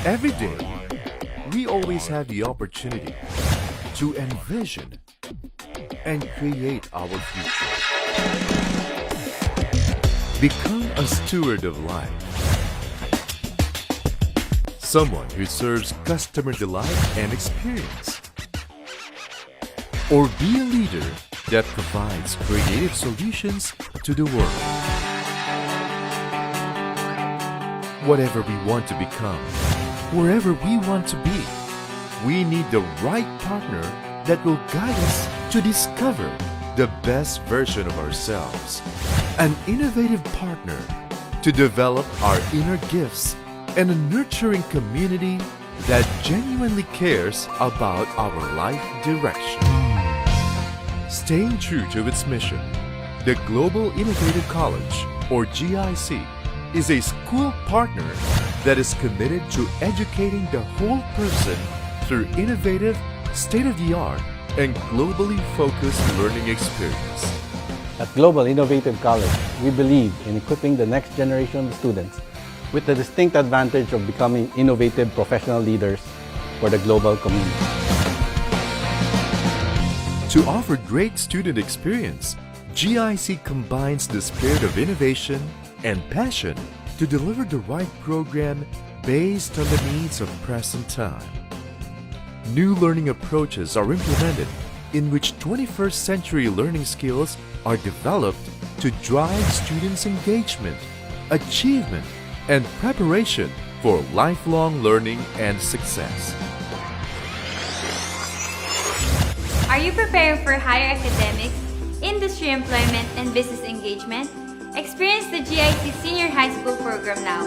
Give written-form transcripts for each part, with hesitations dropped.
Every day, we always have the opportunity to envision and create our future. Become a steward of life. Someone who serves customer delight and experience. Or be a leader that provides creative solutions to the world. Whatever we want to become, wherever we want to be, we need the right partner that will guide us to discover the best version of ourselves. An innovative partner to develop our inner gifts and a nurturing community that genuinely cares about our life direction. Staying true to its mission, the Global Innovative College, or GIC, is a school partner that is committed to educating the whole person through innovative, state-of-the-art, and globally focused learning experience. At Global Innovative College, we believe in equipping the next generation of students with the distinct advantage of becoming innovative professional leaders for the global community. To offer great student experience, GIC combines the spirit of innovation and passion to deliver the right program based on the needs of present time. New learning approaches are implemented in which 21st century learning skills are developed to drive students' engagement, achievement, and preparation for lifelong learning and success. Are you preparing for higher academics, industry employment, and business engagement? Experience the GIC Senior High School program now.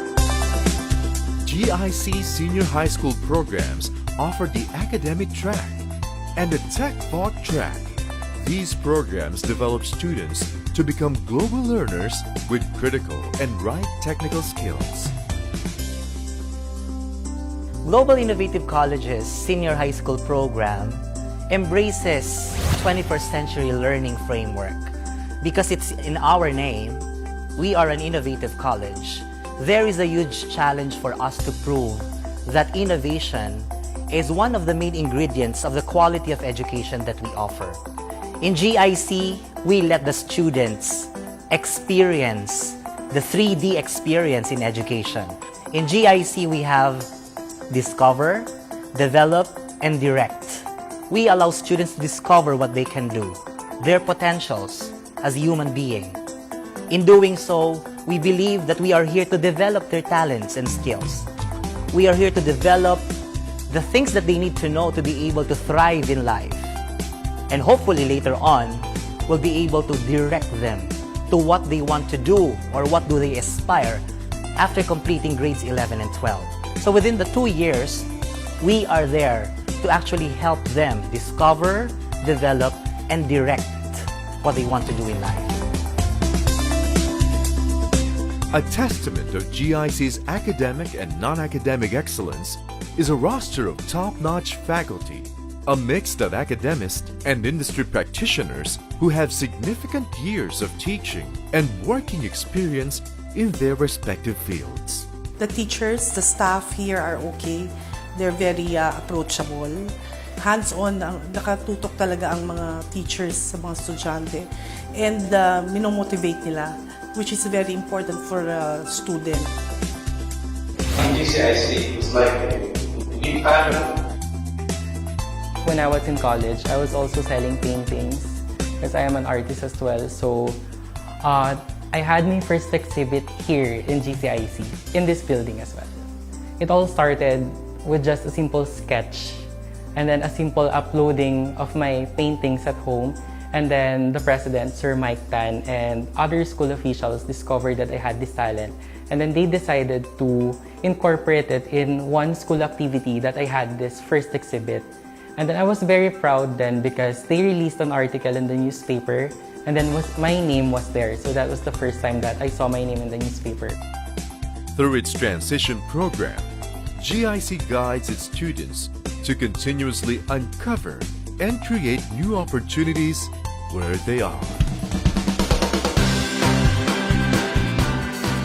GIC Senior High School programs offer the academic track and the tech thought track. These programs develop students to become global learners with critical and right technical skills. Global Innovative College's Senior High School program embraces 21st century learning framework. Because it's in our name, we are an innovative college. There is a huge challenge for us to prove that innovation is one of the main ingredients of the quality of education that we offer. In GIC, we let the students experience the 3D experience in education. In GIC, we have discover, develop, and direct. We allow students to discover what they can do, their potentials as a human being. In doing so, we believe that we are here to develop their talents and skills. We are here to develop the things that they need to know to be able to thrive in life. And hopefully later on, we'll be able to direct them to what they want to do or what do they aspire after completing grades 11 and 12. So within the 2 years, we are there to actually help them discover, develop, and direct what they want to do in life. A testament of GIC's academic and non-academic excellence is a roster of top-notch faculty, a mix of academics and industry practitioners who have significant years of teaching and working experience in their respective fields. The teachers, the staff here are okay. They're very approachable. Hands-on, nakatutok talaga ang mga teachers sa mga estudyante. And minomotivate nila, which is very important for a student. GCIC is like a big family. When I was in college, I was also selling paintings because I am an artist as well. So I had my first exhibit here in GCIC, in this building as well. It all started with just a simple sketch and then a simple uploading of my paintings at home. And then the president, Sir Mike Tan, and other school officials discovered that I had this talent. And then they decided to incorporate it in one school activity that I had this first exhibit. And then I was very proud then because they released an article in the newspaper and then my name was there. So that was the first time that I saw my name in the newspaper. Through its transition program, GIC guides its students to continuously uncover and create new opportunities where they are.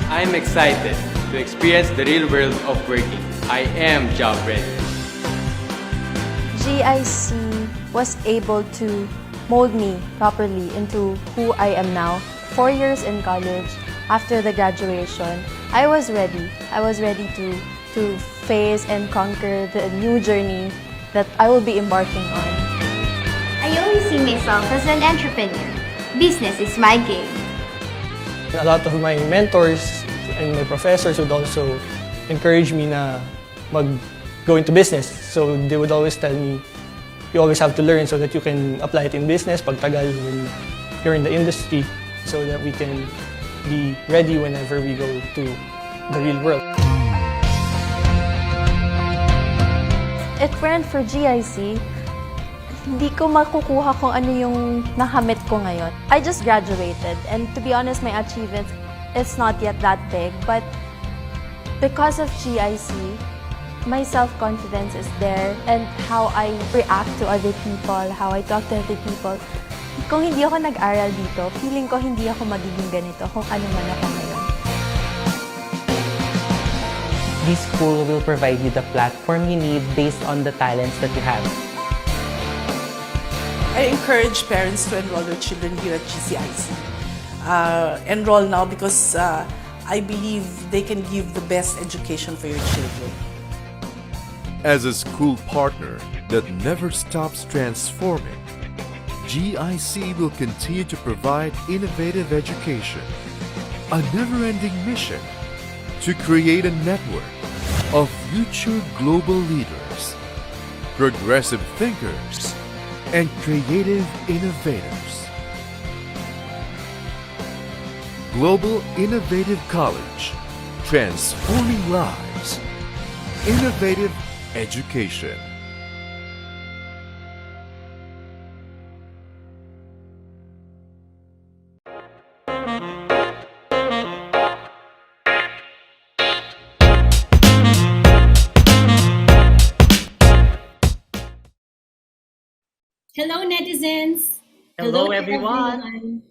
I'm excited to experience the real world of working. I am job ready. GIC was able to mold me properly into who I am now. 4 years in college, after the graduation, I was ready. I was ready to face and conquer the new journey that I will be embarking on. I always see myself as an entrepreneur. Business is my game. A lot of my mentors and my professors would also encourage me na go into business. So they would always tell me, you always have to learn so that you can apply it in business pagtagal when you're in the industry, so that we can be ready whenever we go to the real world. If it weren't for GIC, hindi ko makukuha kung ano yung nakamit ko ngayon. I just graduated, and to be honest, my achievements, it's not yet that big, but because of GIC, my self-confidence is there, and how I react to other people, how I talk to other people. Kung hindi ako nag-aral dito, feeling ko hindi ako magiging ganito kung ano man ako ngayon. This school will provide you the platform you need based on the talents that you have. I encourage parents to enroll their children here at GCIC. Enroll now because I believe they can give the best education for your children. As a school partner that never stops transforming, GIC will continue to provide innovative education, a never-ending mission to create a network of future global leaders, progressive thinkers, and creative innovators. Global Innovative College, transforming lives. Innovative education. Hello, netizens! Hello, everyone!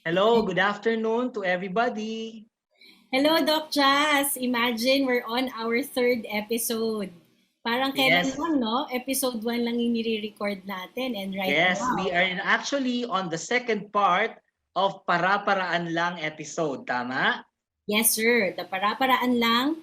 Hello, good afternoon to everybody! Hello, Doc Jazz! Imagine we're on our 3rd episode. Parang kailan lang, no? Episode 1 lang yung nire-record natin. And right now, we are actually on the 2nd part of Para-Paraan Lang episode, tama? Yes, sir. The Para-Paraan Lang,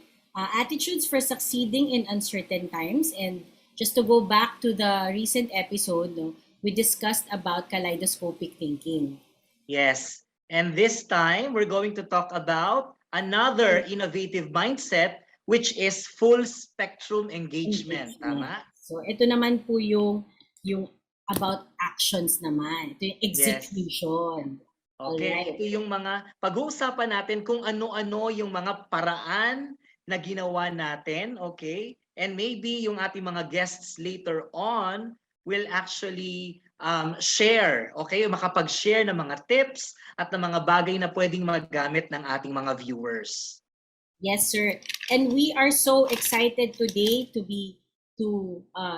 attitudes for succeeding in uncertain times. And just to go back to the recent episode, no, we discussed about kaleidoscopic thinking. Yes. And this time, we're going to talk about another innovative mindset, which is full spectrum engagement. Tama? So, ito naman po yung about actions naman. Ito yung execution. Yes. Okay. Alright. Ito yung mga pag-uusapan natin kung ano-ano yung mga paraan na ginawa natin. Okay? And maybe yung ating mga guests later on will actually share, okay? Makapag-share ng mga tips at ng mga bagay na pwedeng magamit ng ating mga viewers. Yes, sir. And we are so excited today to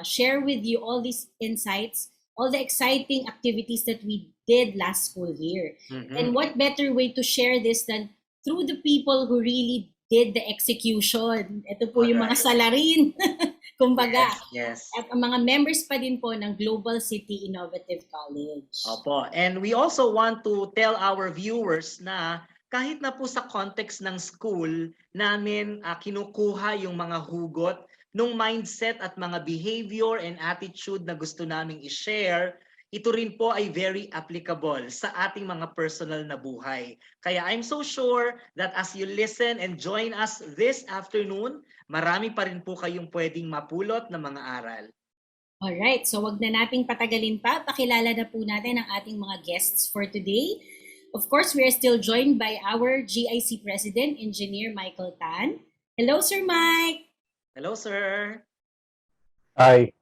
share with you all these insights, all the exciting activities that we did last school year. Mm-hmm. And what better way to share this than through the people who really did the execution. Ito po yung mga salarin. Kumbaga, yes. At ang mga members pa din po ng Global City Innovative College. Opo. And we also want to tell our viewers na kahit na po sa context ng school namin kinukuha yung mga hugot nung mindset at mga behavior and attitude na gusto naming i-share, ito rin po ay very applicable sa ating mga personal na buhay. Kaya I'm so sure that as you listen and join us this afternoon, marami pa rin po kayong pwedeng mapulot na mga aral. Alright, so wag na nating patagalin pa. Pakilala na po natin ang ating mga guests for today. Of course, we are still joined by our GIC President, Engineer Michael Tan. Hello, Sir Mike! Hello, sir! Hi!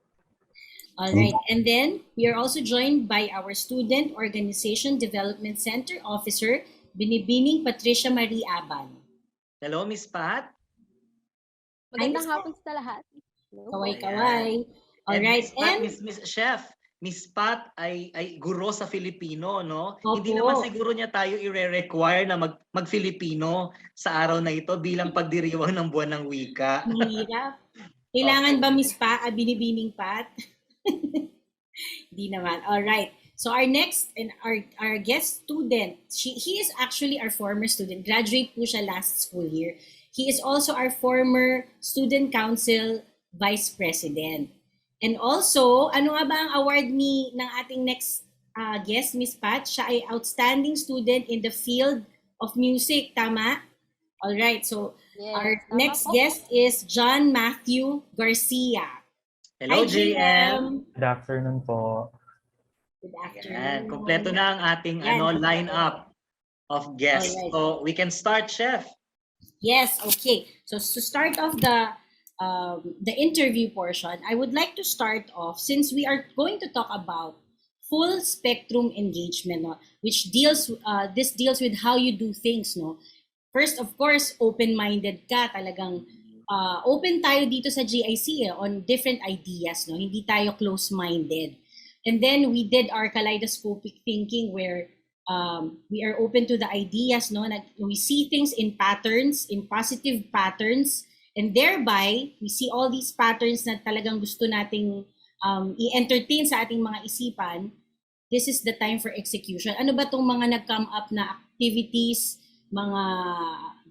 All right, and then we are also joined by our Student Organization Development Center Officer, Binibining Patricia Marie Aban. Hello, Miss Pat. Magandang hapon sa lahat. Kaway-kaway. All right, and Miss Chef, Miss Pat ay guro sa Filipino, no? Opo. Hindi naman siguro niya tayo i-require na mag-Filipino sa araw na ito bilang pagdiriwang ng buwan ng wika. Hirap. Kailangan ba Miss Binibining Pat? Di naman. All right. So our next and our guest student, he is actually our former student. Graduate po siya last school year. He is also our former student council vice president. And also, ano nga ba ang award ng ating next guest, Miss Pat? Siya ay outstanding student in the field of music, tama? All right. So our next guest is John Matthew Garcia. Hello, Hi, JM. Good afternoon po. Good afternoon. Yan, kompleto na ang ating lineup of guests. Alright. So we can start, Chef. Yes, okay. So to start off the interview portion, I would like to start off, since we are going to talk about full spectrum engagement, no, which deals with how you do things, no. First, of course, open-minded ka, talagang open tayo dito sa GIC on different ideas, no. Hindi tayo close-minded. And then we did our kaleidoscopic thinking where we are open to the ideas, no? We see things in patterns, in positive patterns, and thereby we see all these patterns na talagang gusto nating i-entertain sa ating mga isipan. This is the time for execution. Ano ba tong mga nag-come up na activities, mga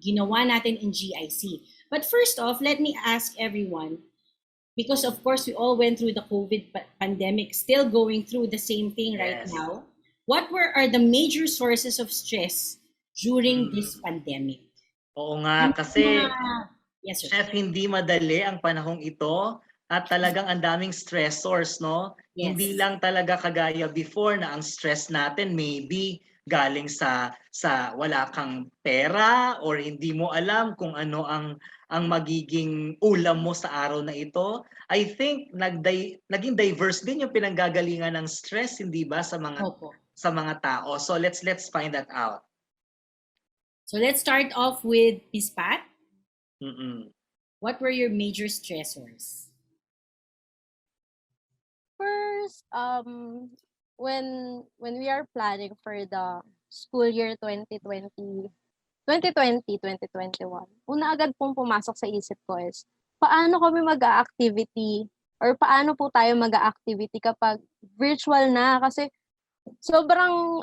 ginawa natin in GIC? But first off, let me ask everyone, because of course we all went through the COVID pandemic, still going through the same thing right now. What are the major sources of stress during this pandemic? Oo nga, kasi yes, sir. Chef, hindi madali ang panahong ito at talagang ang daming stressors, no? Yes. Hindi lang talaga kagaya before na ang stress natin maybe galing sa wala kang pera or hindi mo alam kung ano ang magiging ulam mo sa araw na ito. I think naging diverse din yung pinanggagalingan ng stress, hindi ba, sa mga tao. So let's find that out. So let's start off with Miss Pat. What were your major stressors? First, when we are planning for the school year 2020-2021, una agad pong pumasok sa isip ko is, paano kami mag-a-activity or paano po tayo mag-a-activity kapag virtual na? Kasi sobrang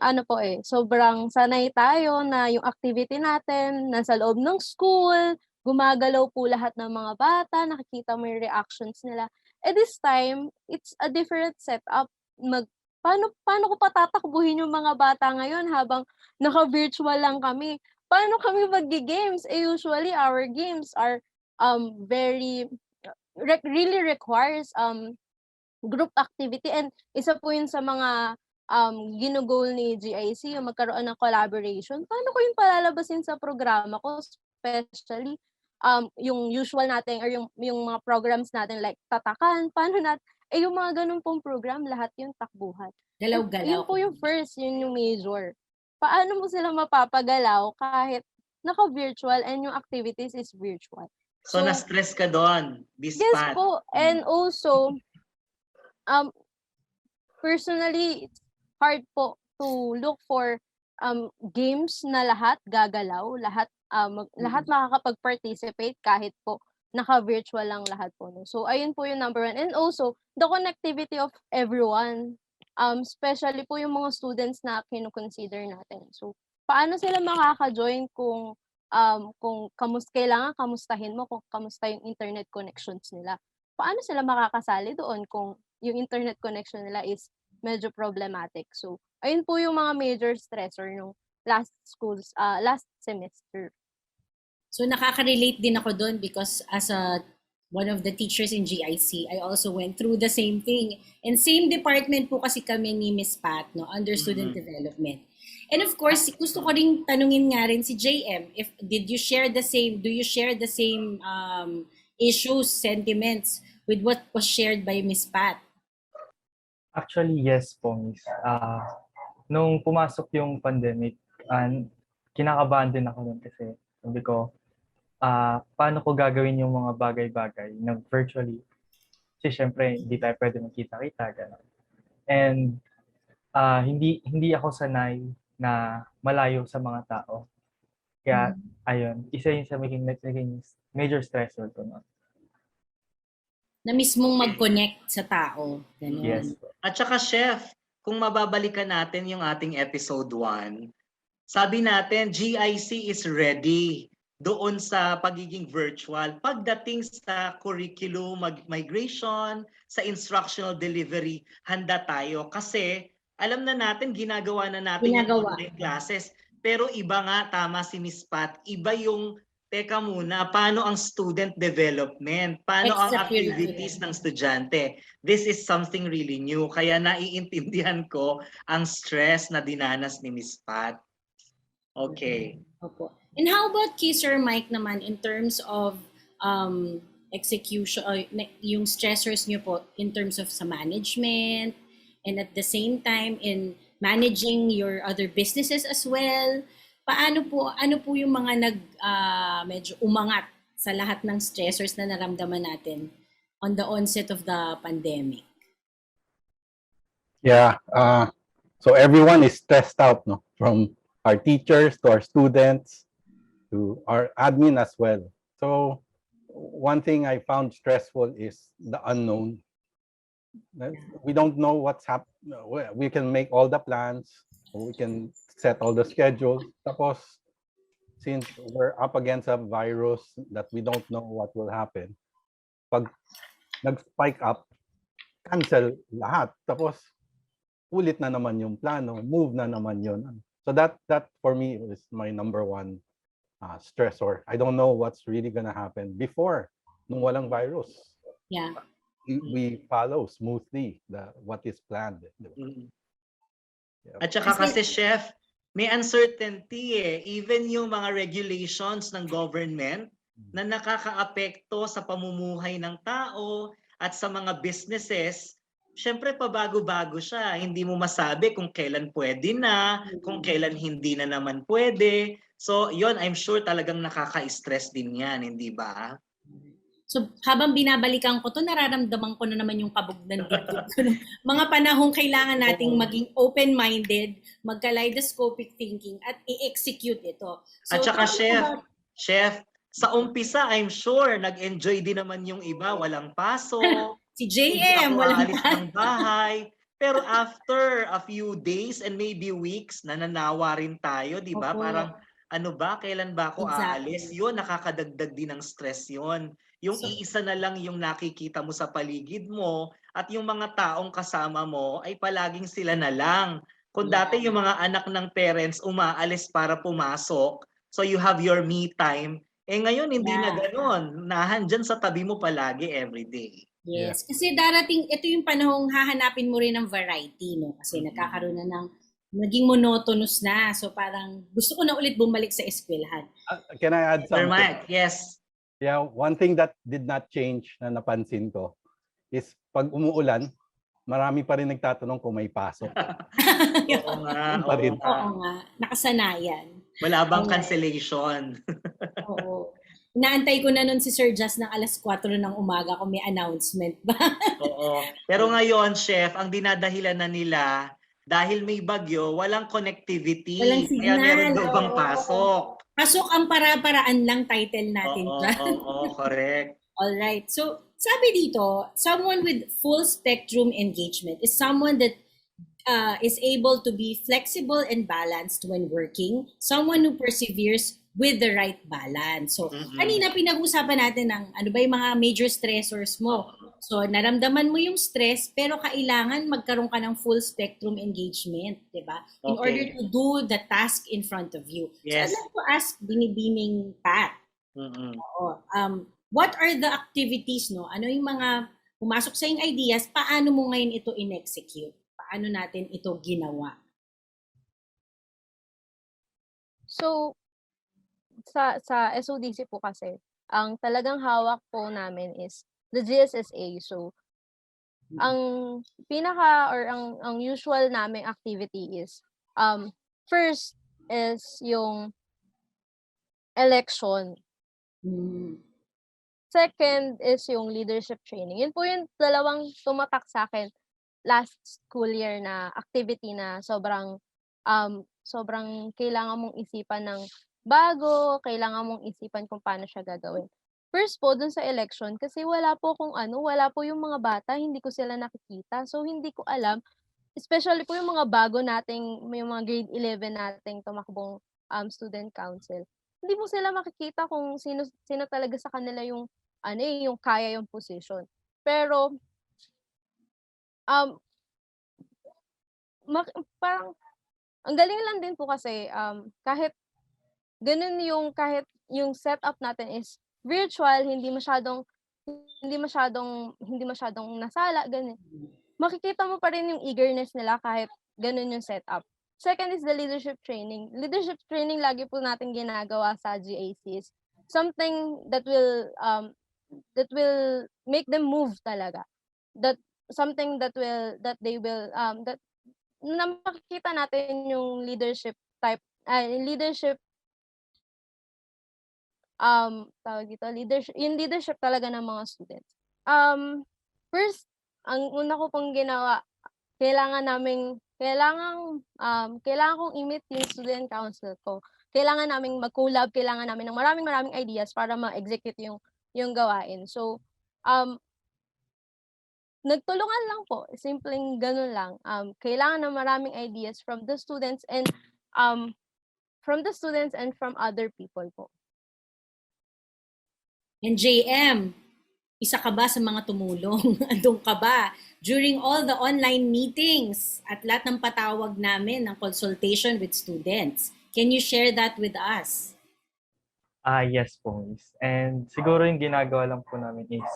sobrang sanay tayo na yung activity natin nasa loob ng school, gumagalaw po lahat ng mga bata, nakikita mo yung reactions nila. At this time, it's a different setup. Paano ko patatakbuhin yung mga bata ngayon habang naka-virtual lang kami? Paano kami maggi-games? Usually our games are really requires group activity, and isa po yun sa mga gino-goal ni GIC, yung magkaroon ng collaboration. Paano ko yung palalabasin sa programa ko, especially yung usual natin or yung mga programs natin like Tatakan, paano yung mga ganun pong program, lahat yung takbuhan. Galaw-galaw. Yun po yung first, yun yung major. Paano mo sila mapapagalaw kahit naka-virtual and yung activities is virtual? So na-stress ka doon, Miss Yes Pat. po. And also, personally, it's hard po to look for games na lahat gagalaw, lahat makakapag-participate kahit po naka-virtual lang lahat po. No? So, ayun po yung number one. And also, the connectivity of everyone, especially po yung mga students na kino-consider natin. So, paano sila makaka-join kung kailangan kamustahin mo kung kamusta yung internet connections nila? Paano sila makakasali doon kung yung internet connection nila is medyo problematic? So, ayun po yung mga major stressor nung last semester. So nakaka-relate din ako doon because as one of the teachers in GIC, I also went through the same thing. And same department po kasi kami ni Miss Pat, no, under student development. And of course, gusto ko ring tanungin nga rin si JM, do you share the same issues, sentiments with what was shared by Miss Pat? Actually, yes po, Miss. Nung pumasok yung pandemic, kinakabahan din ako nun kasi sabi ko, paano ko gagawin yung mga bagay-bagay na virtually? Kasi syempre, hindi tayo pwede magkita-kita. Gano'n. And hindi ako sanay na malayo sa mga tao. Kaya, ayun, isa yun sa naging major stressor ko. No? na mismong mag-connect sa tao. Ganun. Yes. At saka chef, kung mababalikan natin yung ating episode 1, sabi natin GIC is ready doon sa pagiging virtual. Pagdating sa curriculum migration, sa instructional delivery, handa tayo. Kasi alam na natin, ginagawa na natin yung online classes. Pero iba nga, tama si Miss Pat, iba yung, teka muna, paano ang student development? Paano ang activities ng estudyante? This is something really new. Kaya naiintindihan ko ang stress na dinanas ni Miss Pat. Okay. Opo. And how about kay Sir Mike naman in terms of execution, yung stressors niyo po in terms of sa management and at the same time in managing your other businesses as well? Paano po, ano po yung mga medyo umangat sa lahat ng stressors na naramdaman natin on the onset of the pandemic? Yeah. So everyone is stressed out, no? From our teachers to our students to our admin as well. So one thing I found stressful is the unknown. We don't know what's happening. We can make all the plans, we can set all the schedules. Tapos, since we're up against a virus that we don't know what will happen, pag nag-spike up, cancel lahat. Tapos, ulit na naman yung plano, move na naman yun. So that for me is my number one stressor. I don't know what's really gonna happen before nung walang virus. Yeah. We follow smoothly what is planned. At saka kasi chef, may uncertainty eh. Even yung mga regulations ng government na nakakaapekto sa pamumuhay ng tao at sa mga businesses, syempre pabago-bago siya. Hindi mo masabi kung kailan pwede na, kung kailan hindi na naman pwede. So, yon, I'm sure talagang nakaka-stress din yan, hindi ba? So, habang binabalikan ko to, nararamdaman ko na naman yung kabog ng dibdib ko. Mga panahong kailangan nating maging open-minded, magka-kaleidoscopic thinking, at i-execute ito. So, at saka chef, sa umpisa, I'm sure, nag-enjoy din naman yung iba, walang pasok. Si JM, walang alis ng bahay. Pero after a few days and maybe weeks, nananawa rin tayo, di ba? Parang, ano ba, kailan ba ako aalis? Yun, nakakadagdag din ng stress yun. Yung iisa na lang yung nakikita mo sa paligid mo at yung mga taong kasama mo ay palaging sila na lang. Kung dati yung mga anak ng parents umaalis para pumasok, so you have your me time, eh ngayon hindi na gano'n. Nahandyan sa tabi mo palagi everyday. Yes, kasi darating, ito yung panahong hahanapin mo rin ng variety, no? Kasi nagkakaroon na ng, naging monotonous na. So parang gusto ko na ulit bumalik sa eskwelahan. Can I add something? Sir Mike, yes. Yeah, one thing that did not change na napansin ko is pag umuulan, marami pa rin nagtatanong kung may pasok. Oo nga. Oo nga, nakasanayan. Wala bang cancellation? Oo. Inaantay ko na nun si Sir Just ng alas 4 ng umaga kung may announcement ba. Oo. Pero ngayon, chef, ang dinadahilan na nila, dahil may bagyo, walang connectivity. Walang signal. Kaya meron daw bang pasok. Pasok ang para-paraan lang title natin. Oo, correct. Alright. So, sabi dito, someone with full spectrum engagement is someone that is able to be flexible and balanced when working, someone who perseveres with the right balance. So, kanina pinag-usapan natin ng ano ba yung mga major stressors mo. So, naramdaman mo yung stress, pero kailangan magkaroon ka ng full spectrum engagement, di ba? In order to do the task in front of you. Yes. So, I'd like to ask Binibiming Pat, what are the activities, no? Ano yung mga pumasok sa yung ideas, paano mo ngayon ito in-execute? Paano natin ito ginawa? So, sa SODC po kasi, ang talagang hawak po namin is the GSSA. So, ang ang usual naming activity is, first is yung election. Second is yung leadership training. Yun po yung dalawang tumatak sa akin last school year na activity na sobrang kailangan mong isipan ng bago, kailangan mong isipan kung paano siya gagawin. first po dun sa election kasi wala po wala po yung mga bata, hindi ko sila nakikita. So hindi ko alam, especially po yung mga bago nating may mga grade 11 nating tumakbong student council. Hindi mo sila makikita kung sino sino talaga sa kanila yung yung kaya yung position. Pero um parang ang galing lang din po kasi kahit ganun kahit yung setup natin is virtual, hindi masyadong nasala, ganun. Makikita mo pa rin yung eagerness nila kahit ganun yung setup. Second is the leadership training. Leadership training lagi po natin ginagawa sa GACs. Something that will make them move talaga. That something that they will that na makikita natin yung leadership type leadership tawag dito, leadership talaga ng mga students. First, ang una ko pong ginawa, kailangan kong i-meet yung student council ko. Kailangan naming mag-collab, kailangan namin ng maraming ideas para ma-execute yung gawain. So, nagtulungan lang po, simpleng ganun lang. Kailangan ng maraming ideas from the students and from other people po. And JM, isa ka ba sa mga tumulong? Andun ka ba during all the online meetings at lahat ng patawag namin ng consultation with students? Can you share that with us? Yes po, Miss. And siguro yung ginagawa lang po namin is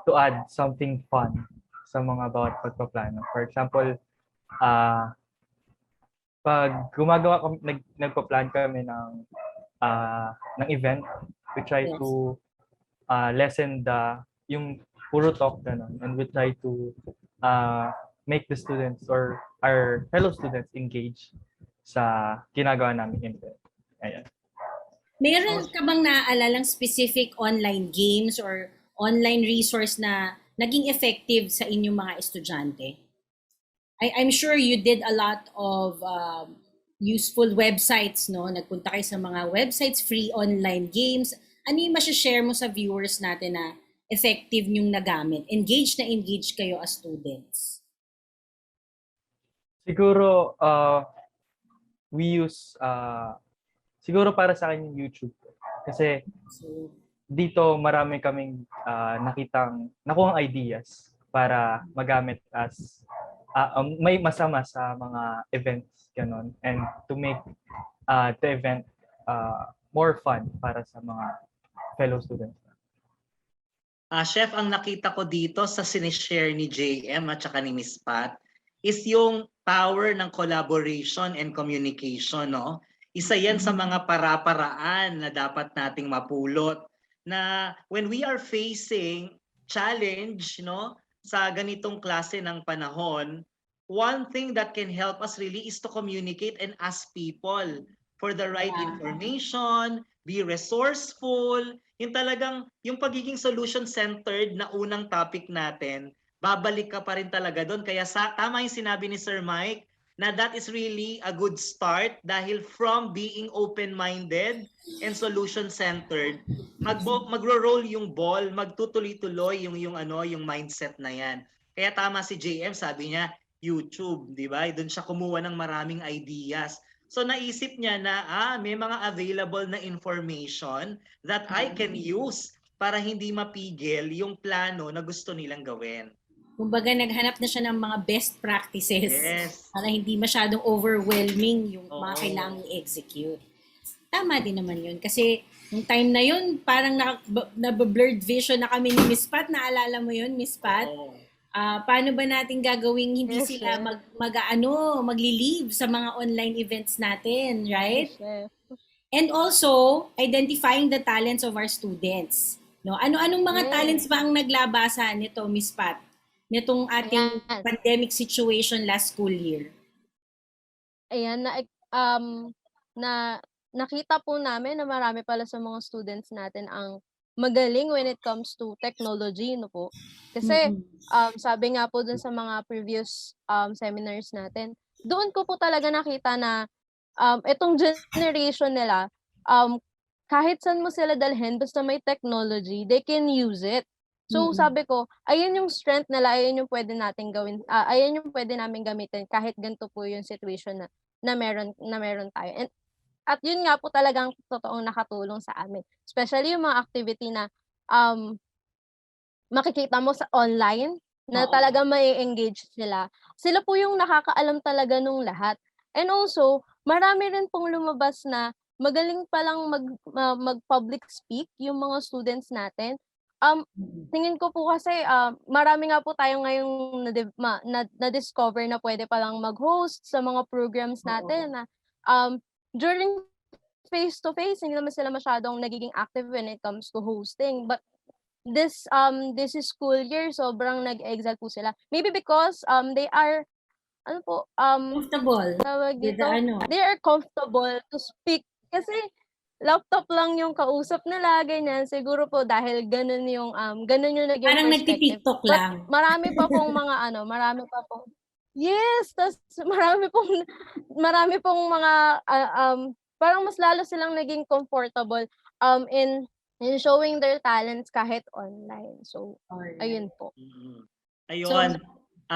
to add something fun sa mga bawat pagpaplano. For example, pag nagpa-plan kami ng event, we try to lessen yung puro talk ganun, and we try to make the students or our fellow students engage sa ginagawa namin event. Ayan. Meron ka bang naaalalang specific online games or online resource na naging effective sa inyong mga estudyante? I'm sure you did a lot of useful websites, no? Nagpunta kayo sa mga websites, free online games. Ano yung masashare mo sa viewers natin na effective yung nagamit? Engage na engage kayo as students. Siguro, we use, siguro para sa akin yung YouTube. Kasi dito marami kaming nakuhang ideas para magamit as, may masama sa mga events, ganon. And to make the event more fun para sa mga fellow students. Chef, ang nakita ko dito sa sinishare ni JM at saka ni Miss Pat is yung power ng collaboration and communication, no? Isa yan sa mga para-paraan na dapat nating mapulot na when we are facing challenge, no, sa ganitong klase ng panahon, one thing that can help us really is to communicate and ask people for the right information, be resourceful, yung talagang yung pagiging solution-centered na unang topic natin, babalik ka pa rin talaga doon. Kaya tama yung sinabi ni Sir Mike na that is really a good start dahil from being open-minded and solution-centered, magro-roll yung ball, magtutuloy-tuloy yung mindset na yan. Kaya tama si JM, sabi niya, YouTube, di ba? Doon siya kumuha ng maraming ideas. So naisip niya na may mga available na information that I can use para hindi mapigil yung plano na gusto nilang gawin. Kumbaga naghanap na siya ng mga best practices para hindi masyadong overwhelming yung mga kailangang i-execute. Tama din naman yun. Kasi yung time na yun, parang na-blurred vision na kami ni Miss Pat. Naalala mo yun, Miss Pat? Paano ba natin gagawing hindi sila magli-leave sa mga online events natin, right? And also, identifying the talents of our students. No? Ano-anong mga talents ba ang naglabasan nito, Miss Pat? Nitong ating pandemic situation last school year? Ayan, nakita po namin na marami pala sa mga students natin ang magaling when it comes to technology, no po. Kasi sabi nga po dun sa mga previous seminars natin, doon ko po talaga nakita na itong generation nila, kahit saan mo sila dalhin basta may technology, they can use it. So sabi ko, ayun yung strength nila, ayun yung pwede nating gawin, ayun yung pwede namin gamitin kahit ganito po yung situation na meron tayo. At yun nga po talagang totoong nakatulong sa amin. Especially yung mga activity na makikita mo sa online na talagang mai-engage sila. Sila po yung nakakaalam talaga nung lahat. And also, marami rin pong lumabas na magaling palang mag-public speak yung mga students natin. Tingin ko po kasi marami nga po tayo ngayong na-discover na pwede palang mag-host sa mga programs natin na during face-to-face, hindi naman sila masyadong nagiging active when it comes to hosting. But this school year, sobrang nag-excel po sila. Maybe because they are Comfortable tawag with dito, they are comfortable to speak kasi laptop lang yung kausap nila, ganyan. Siguro po dahil ganun yung naging Parang perspective. nagti-TikTok But lang. marami pa pong marami pa pong yes, tas marami pong mga parang mas lalo silang naging comfortable in showing their talents kahit online. So, ayun po. Ayun.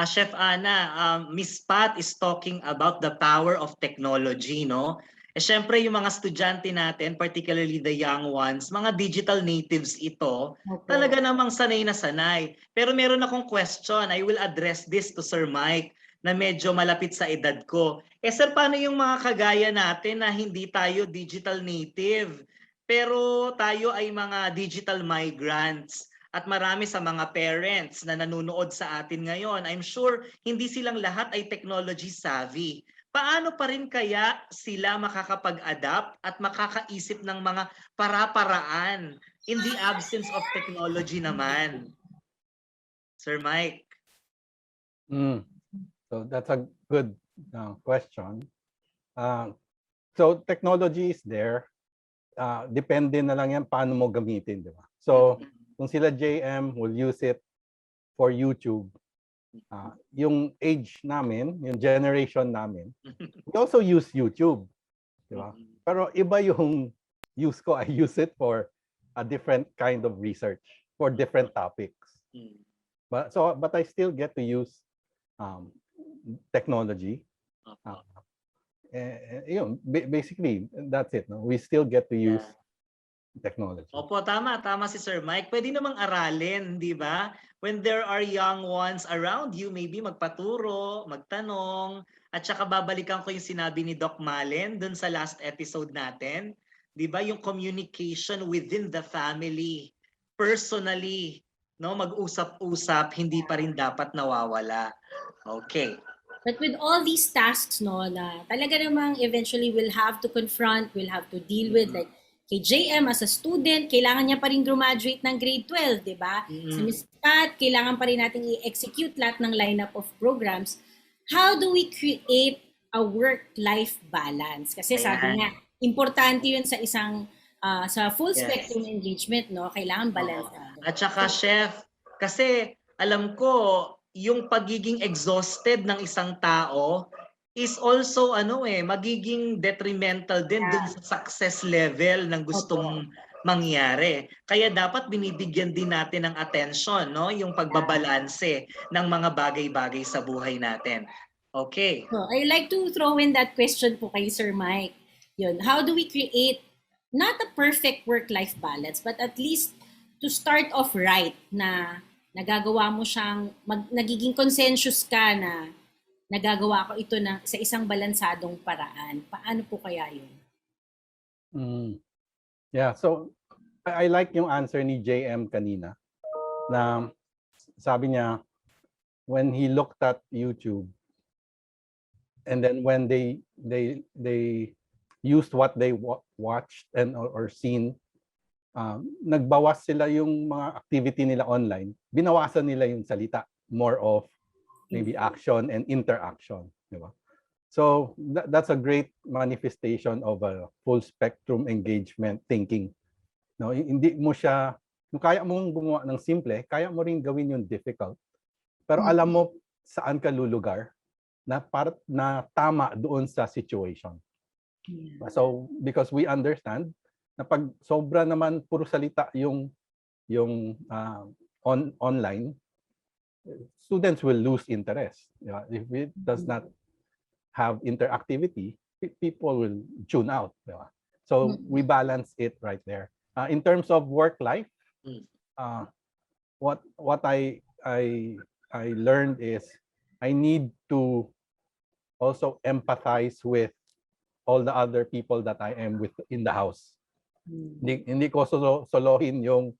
Chef Ana, Miss Pat is talking about the power of technology, no? Syempre yung mga estudyante natin, particularly the young ones, mga digital natives ito, talaga namang sanay na sanay. Pero meron akong question, I will address this to Sir Mike, na medyo malapit sa edad ko. Sir, paano yung mga kagaya natin na hindi tayo digital native, pero tayo ay mga digital migrants? At marami sa mga parents na nanonood sa atin ngayon, I'm sure hindi silang lahat ay technology savvy. Paano pa rin kaya sila makakapag-adapt at makakaisip ng mga para-paraan in the absence of technology naman? Sir Mike. So that's a good question. So technology is there. Depende na lang yan paano mo gamitin, di ba? So kung sila JM will use it for YouTube, yung age namin, yung generation namin, we also use YouTube, di ba? Pero iba yung use ko. I use it for a different kind of research, for different topics. But I still get to use technology. Basically, that's it. No? We still get to use technology. Opo, tama si Sir Mike. Pwede namang aralin, di ba? When there are young ones around you, maybe magpaturo, magtanong, at saka babalikan ko yung sinabi ni Doc Malen dun sa last episode natin. Di ba? Yung communication within the family, personally, no, mag-usap-usap, hindi pa rin dapat nawawala. Okay. But with all these tasks, no, na talaga namang eventually we'll have to confront, we'll have to deal with, like kay JM as a student, kailangan niya pa rin graduate ng grade 12, di ba? Sa Miss Pat, kailangan pa rin natin i-execute lahat ng lineup of programs. How do we create a work-life balance? Kasi sabi nga, importante yun sa isang, sa full spectrum engagement, no? Kailangan balance. At saka, Chef, kasi alam ko, yung pagiging exhausted ng isang tao is also magiging detrimental din dun sa success level ng gustong mangyari. Kaya dapat binibigyan din natin ng attention, no, yung pagbabalanse ng mga bagay-bagay sa buhay natin. Okay. So, I like to throw in that question po kay Sir Mike. Yun, how do we create not a perfect work-life balance, but at least to start off right na nagagawa mo siyang nagiging consensus ka na nagagawa ko ito sa isang balansadong paraan. Paano po kaya yun? Yeah, so I like yung answer ni JM kanina na sabi niya when he looked at YouTube and then when they used what they watched and or seen, nagbawas sila yung mga activity nila online, binawasan nila yung salita, more of maybe action and interaction, di ba? So that's a great manifestation of a full spectrum engagement thinking. No, hindi mo siya, kung kaya mong gumawa ng simple, kaya mo rin gawin yung difficult. Pero alam mo saan ka lulugar na tama doon sa situation. So because we understand na pag sobra naman puro salita yung online, students will lose interest. If it does not have interactivity, people will tune out. So we balance it right there. In terms of work life, what I learned is I need to also empathize with all the other people that I am with in the house. Hindi ko solohin yung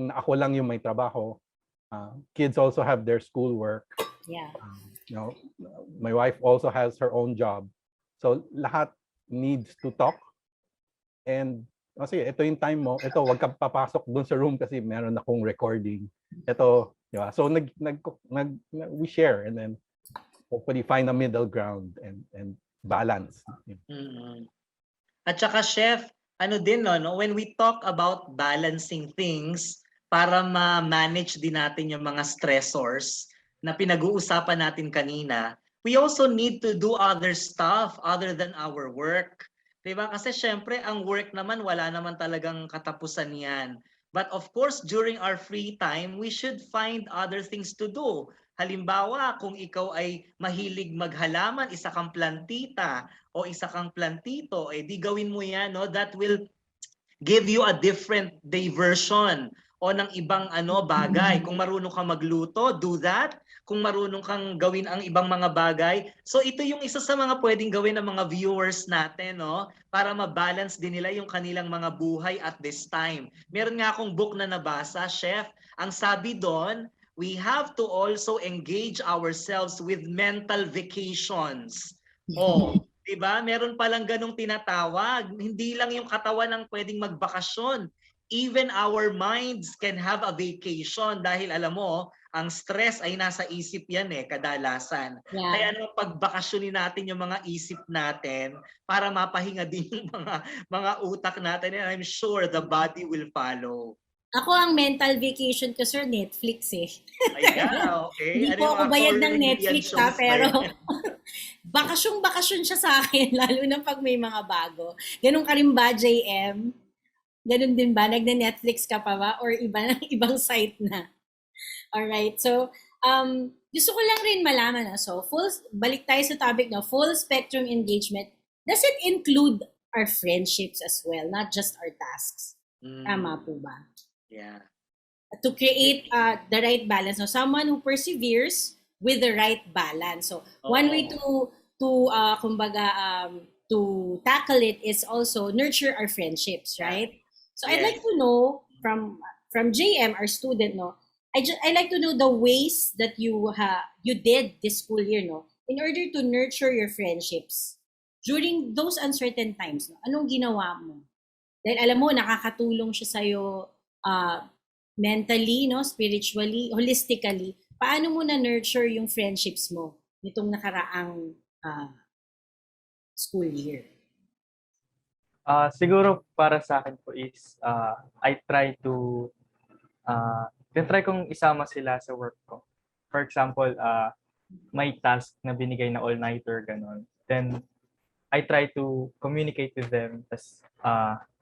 ako lang yung may trabaho. Kids also have their schoolwork. Yeah. My wife also has her own job. So lahat needs to talk. And kasi ito yung time mo, ito wag kang papasok dun sa room kasi meron akong recording. Ito, di ba? So we share and then hopefully find a middle ground and balance. At saka chef, ano din no, when we talk about balancing things para ma-manage din natin yung mga stressors na pinag-uusapan natin kanina, we also need to do other stuff other than our work. Diba? Kasi syempre, ang work naman, wala naman talagang katapusan yan. But of course, during our free time, we should find other things to do. Halimbawa, kung ikaw ay mahilig maghalaman, isa kang plantita o isa kang plantito, di gawin mo yan, no? That will give you a different diversion o ng ibang bagay. Kung marunong kang magluto, do that. Kung marunong kang gawin ang ibang mga bagay. So ito yung isa sa mga pwedeng gawin ng mga viewers natin, no? Para ma-balance din nila yung kanilang mga buhay at this time. Meron nga akong book na nabasa, chef. Ang sabi doon, we have to also engage ourselves with mental vacations. Diba? Meron palang ganong tinatawag. Hindi lang yung katawan ang pwedeng magbakasyon. Even our minds can have a vacation dahil alam mo, ang stress ay nasa isip yan kadalasan. Yeah. Kaya pagbakasyonin natin yung mga isip natin para mapahinga din yung mga utak natin, and I'm sure the body will follow. Ako ang mental vacation ko, sir, Netflix Ayan, okay. Hindi po ako bayad ng Netflix pero bakasyon siya sa akin, lalo na pag may mga bago. Ganun ka rin ba, JM? Ganun din ba? Nagna-Netflix ka pa ba? Or ibang site na? Alright, so gusto ko lang rin malaman. So balik tayo sa topic na full spectrum engagement. Does it include our friendships as well, not just our tasks? Tama po ba? Yeah. To create the right balance. So someone who perseveres with the right balance. So one way to tackle it is also nurture our friendships, right? So I'd like to know from JM, our student, no, I'd like to know the ways that you did this school year, no, in order to nurture your friendships during those uncertain times. No? Anong ginawa mo? Dahil alam mo, nakakatulong siya sa'yo mentally, no, spiritually, holistically. Paano mo na-nurture yung friendships mo nitong nakaraang school year? Siguro para sa akin po is I try kong isama sila sa work ko. For example, may task na binigay na all-nighter, ganon. Then, I try to communicate with them. Tas,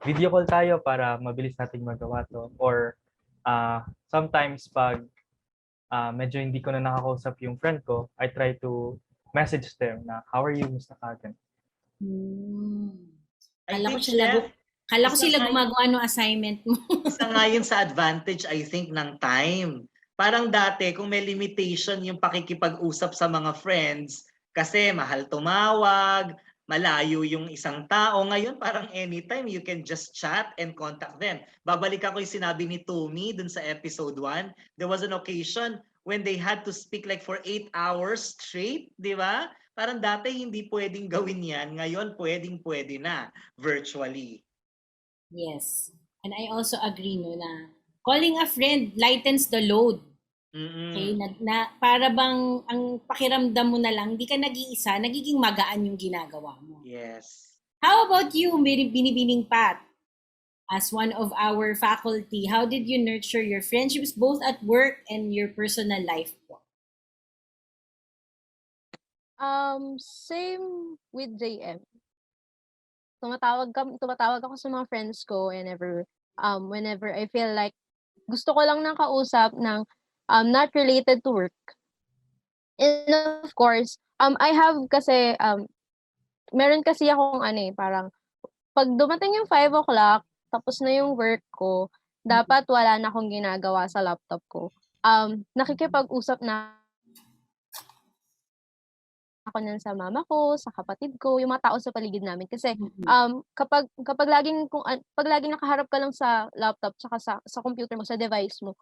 video call tayo para mabilis nating magawa to. Or, sometimes pag medyo hindi ko na nakakausap yung friend ko, I try to message them na, how are you, Mr. Kagan? Kala ko sila gumagawa ng assignment mo. Isa nga yun sa advantage, I think, ng time. Parang dati, kung may limitation yung pakikipag-usap sa mga friends, kasi mahal tumawag, malayo yung isang tao. Ngayon, parang anytime, you can just chat and contact them. Babalik ako yung sinabi ni Tommy dun sa episode 1. There was an occasion when they had to speak like for 8 hours straight, di ba? Parang dati hindi pwedeng gawin yan. Ngayon, pwede na virtually. Yes. And I also agree no na calling a friend lightens the load. Okay, para bang ang pakiramdam mo na lang, di ka nag-iisa, nagiging magaan yung ginagawa mo. Yes. How about you, Binibining Pat? As one of our faculty, how did you nurture your friendships both at work and your personal life po? Same with JM. tumatawag ako sa mga friends ko whenever I feel like gusto ko lang ng kausap ng not related to work. And of course, I have kasi meron kasi akong parang pag dumating yung 5 o'clock, tapos na yung work ko, dapat wala na akong ginagawa sa laptop ko. Nakikipag-usap na ako niyan sa mama ko, sa kapatid ko, yung mga tao sa paligid namin. Kasi kapag pag laging nakaharap ka lang sa laptop tsaka sa computer mo, sa device mo,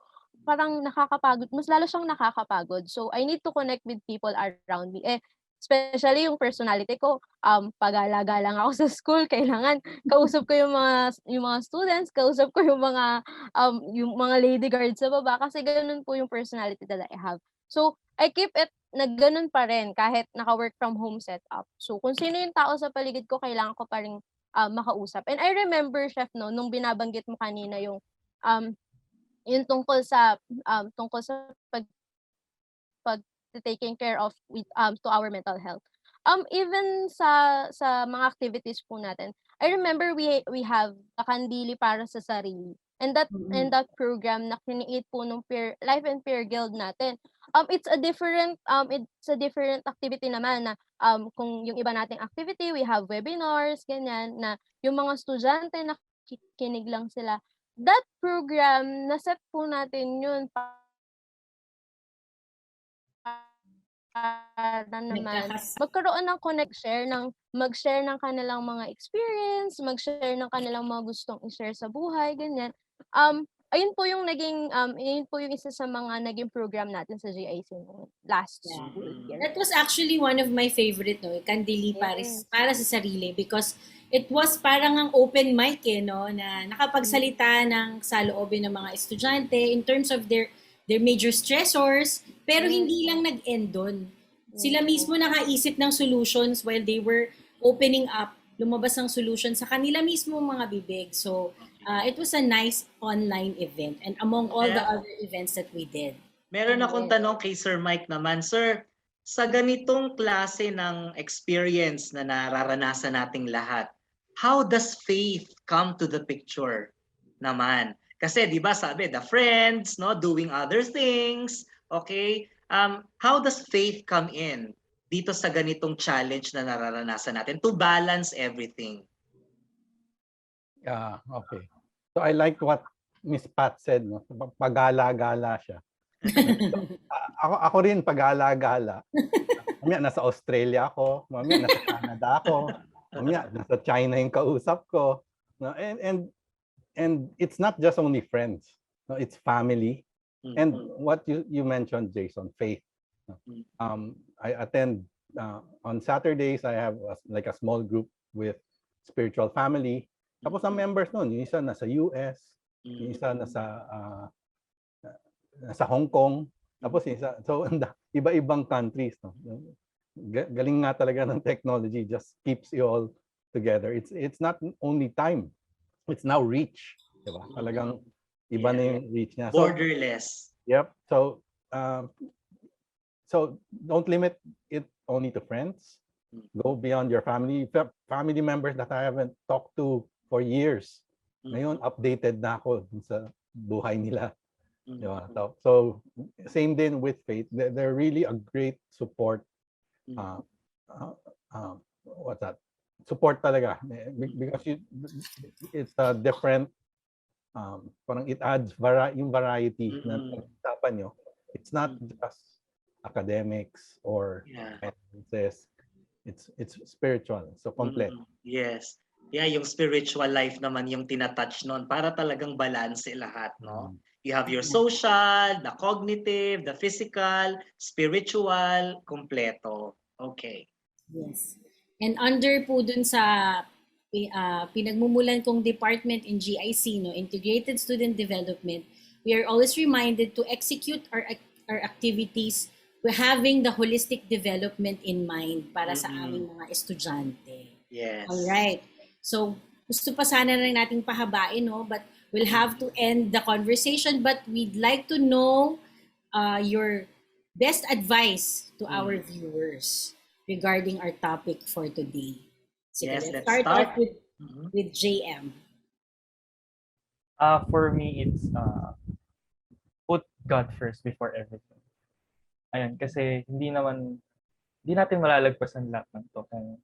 parang nakakapagod, mas lalo siyang nakakapagod. So I need to connect with people around me. Especially yung personality ko, pag-gala-gala lang ako sa school, kailangan kausap ko yung mga students, kausap ko yung mga lady guards sa baba kasi ganoon po yung personality that I have. So I keep it na gano'n pa rin kahit naka-work from home setup. So kung sino yung tao sa paligid ko, kailangan ko pa ring makausap. And I remember, Chef, nung binabanggit mo kanina yung tungkol sa pag taking care of to our mental health. Even sa mga activities po natin, I remember we have a Kandili para sa sarili. And that program na create po nung Life and Peer Guild natin. It's a different activity naman na kung yung iba nating activity, we have webinars, ganyan, na yung mga estudyante nakikinig lang sila. That program, na-set po natin yun para naman magkaroon ng mag-share ng kanilang mga experience, mag-share ng kanilang mga gustong i-share sa buhay, ganyan. Ayun po yung isa sa mga naging program natin sa GIC last school year. That was actually one of my favorite, Kandili para sa sarili, because it was parang ang open mic, na nakapagsalita ng saloobin ng mga estudyante in terms of their major stressors, pero hindi lang nag-end doon. Sila mismo nakaisip ng solutions while they were opening up, lumabas ang solution sa kanila mismo mga bibig. So, it was a nice online event and among all the other events that we did. Meron akong tanong kay Sir Mike naman. Sir, sa ganitong klase ng experience na nararanasan nating lahat, how does faith come to the picture naman? Kasi 'di ba sabi, the friends, doing other things, okay? How does faith come in dito sa ganitong challenge na nararanasan natin to balance everything? Okay. So I like what Miss Pat said, pagala-gala siya. Ako rin pagala-gala. Mamaya nasa Australia ako, mamaya nasa Canada ako, mamaya nasa China yung kausap ko. And it's not just only friends, it's family. And what you mentioned, Jason, faith. I attend on Saturdays. I have like a small group with spiritual family. Tapos ang members nun, yung isa nasa US, yung isa nasa Hong Kong, tapos yung isa, so iba-ibang countries. Galing nga talaga ng technology, just keeps you all together. It's not only time, it's now reach. Diba? Talagang iba na yung reach niya. Borderless. Yep. So don't limit it only to friends. Go beyond your family. Family members that I haven't talked to for years. Ngayon, updated na ako sa buhay nila. Diba? So same din with faith. They're really a great support. What's that? Support talaga. Because it's a different, parang it adds yung variety na usapan nyo. It's not just academics or sciences. It's spiritual. So complete. Yes. Yeah, yung spiritual life naman yung tinatouch nun para talagang balance lahat, You have your social, the cognitive, the physical, spiritual, kompleto. Okay. Yes. And under po dun sa pinagmumulan kong department in GIC, Integrated Student Development, we are always reminded to execute our activities with having the holistic development in mind para sa aming mga estudyante. Yes. All right. So, gusto pa sana rin nating pahabain, but we'll have to end the conversation. But we'd like to know your best advice to our viewers regarding our topic for today. So Yes, let's let's start off with with JM? For me, it's put God first before everything. Ayan, kasi hindi natin malalagpasan lahat ng to kung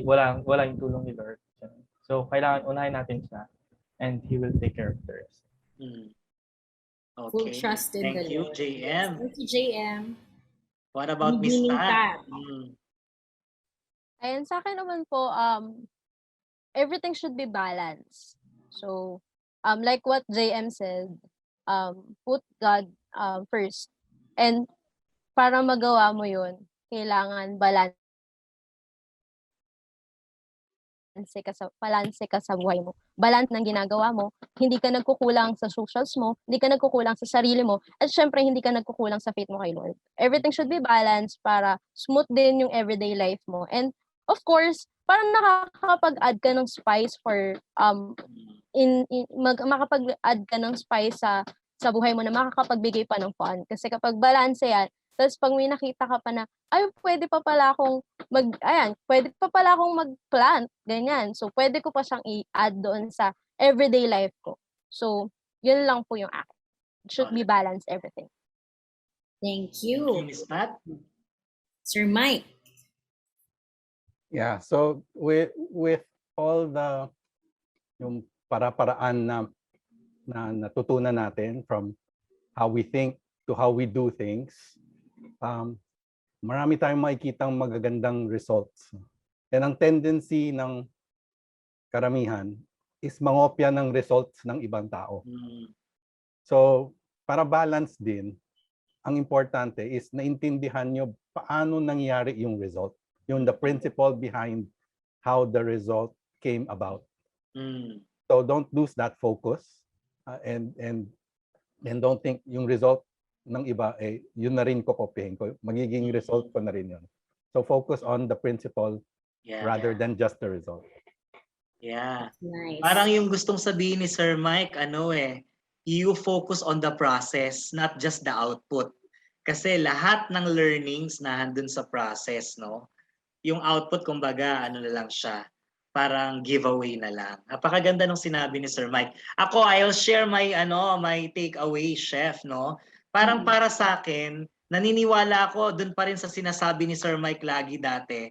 wala yung tulong ni Lord. So, kailangan unahin natin siya and He will take care of the rest. Full Okay. trust in the Thank you, Lord. JM. Thank you, JM. What about Miss Meaning Pat? Pat. Ayan, sa akin naman po, everything should be balanced. So, like what JM said, put God first. And para magawa mo yun, kailangan balanse ka sa buhay mo. Balance ng ginagawa mo, hindi ka nagkukulang sa socials mo, hindi ka nagkukulang sa sarili mo, at syempre hindi ka nagkukulang sa faith mo kay Lord. Everything should be balanced para smooth din yung everyday life mo. And of course, parang nakakapag-add ka ng spice for makapag-add ka ng spice sa buhay mo na makakapagbigay pa ng fun. Kasi kapag balance yan, tapos pag may nakita ka pa na, pwede pa pala akong mag-plant, ganyan. So, pwede ko pa siyang i-add doon sa everyday life ko. So, yun lang po yung akin. It should be balanced, everything. Thank you. Thank you, Miss Pat. Sir Mike. Yeah, so with all the yung para-paraan na natutunan natin from how we think to how we do things, marami tayong makikitang magagandang results. And ang tendency ng karamihan is mangopya ng results ng ibang tao. So, para balance din, ang importante is naintindihan nyo paano nangyari yung result. Yung the principle behind how the result came about. So don't lose that focus and don't think yung result ng iba yun na rin ko kopyahin ko. Magiging result ko na rin yun. So focus on the principle rather than just the result. Yeah. Nice. Parang yung gustong sabihin ni Sir Mike, you focus on the process, not just the output. Kasi lahat ng learnings na handun sa process, no? Yung output, kumbaga, na lang siya. Parang giveaway na lang. Napakaganda nung sinabi ni Sir Mike. Ako, I'll share my takeaway, chef, no? Parang para sa akin, naniniwala ako dun pa rin sa sinasabi ni Sir Mike lagi dati,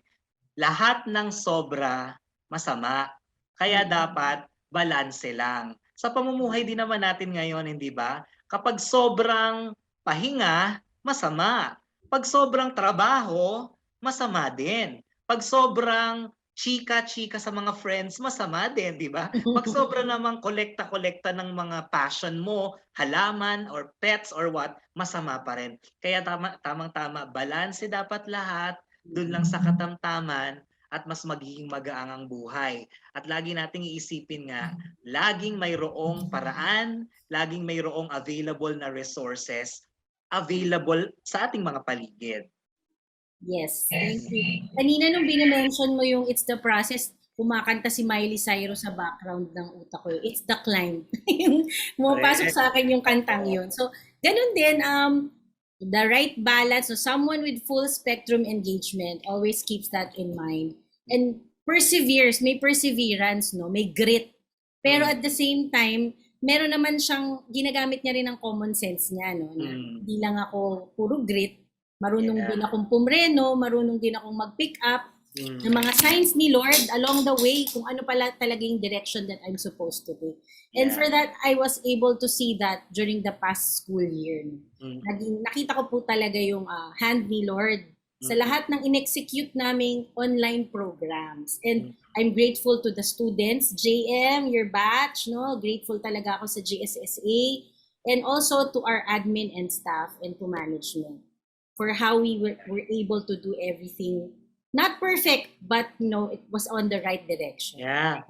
lahat ng sobra, masama. Kaya dapat, balanse lang. Sa pamumuhay din naman natin ngayon, hindi ba? Kapag sobrang pahinga, masama. Pag sobrang trabaho, masama din. Pag sobrang chika-chika sa mga friends, masama din, di ba? Pag sobrang namang kolekta-kolekta ng mga passion mo, halaman or pets or what, masama pa rin. Kaya tamang-tama, balanse dapat lahat, dun lang sa katamtaman, at mas magiging magaang ang buhay. At lagi nating iisipin nga, laging mayroong paraan, laging mayroong available na resources, available sa ating mga paligid. Yes, thank you. Kanina nung binimension mo yung It's the Process, kumakanta si Miley Cyrus sa background ng utak ko. It's the climb. Yung pumapasok sa akin yung kantang yun. So, ganun din, the right balance. So, someone with full spectrum engagement always keeps that in mind. And perseveres, may perseverance, no? May grit. Pero at the same time, meron naman siyang, ginagamit niya rin ang common sense niya, no? Na hindi lang ako puro grit, marunong din akong pumreno, marunong din akong mag-pick up ng mga signs ni Lord along the way kung ano pala talaga yung direction that I'm supposed to do. And for that, I was able to see that during the past school year. Nakita ko po talaga yung hand ni Lord sa lahat ng in-execute naming online programs. And I'm grateful to the students, JM, your batch, no? Grateful talaga ako sa GSSA, and also to our admin and staff and to management for how we were able to do everything. Not perfect, but it was on the right direction. Yeah.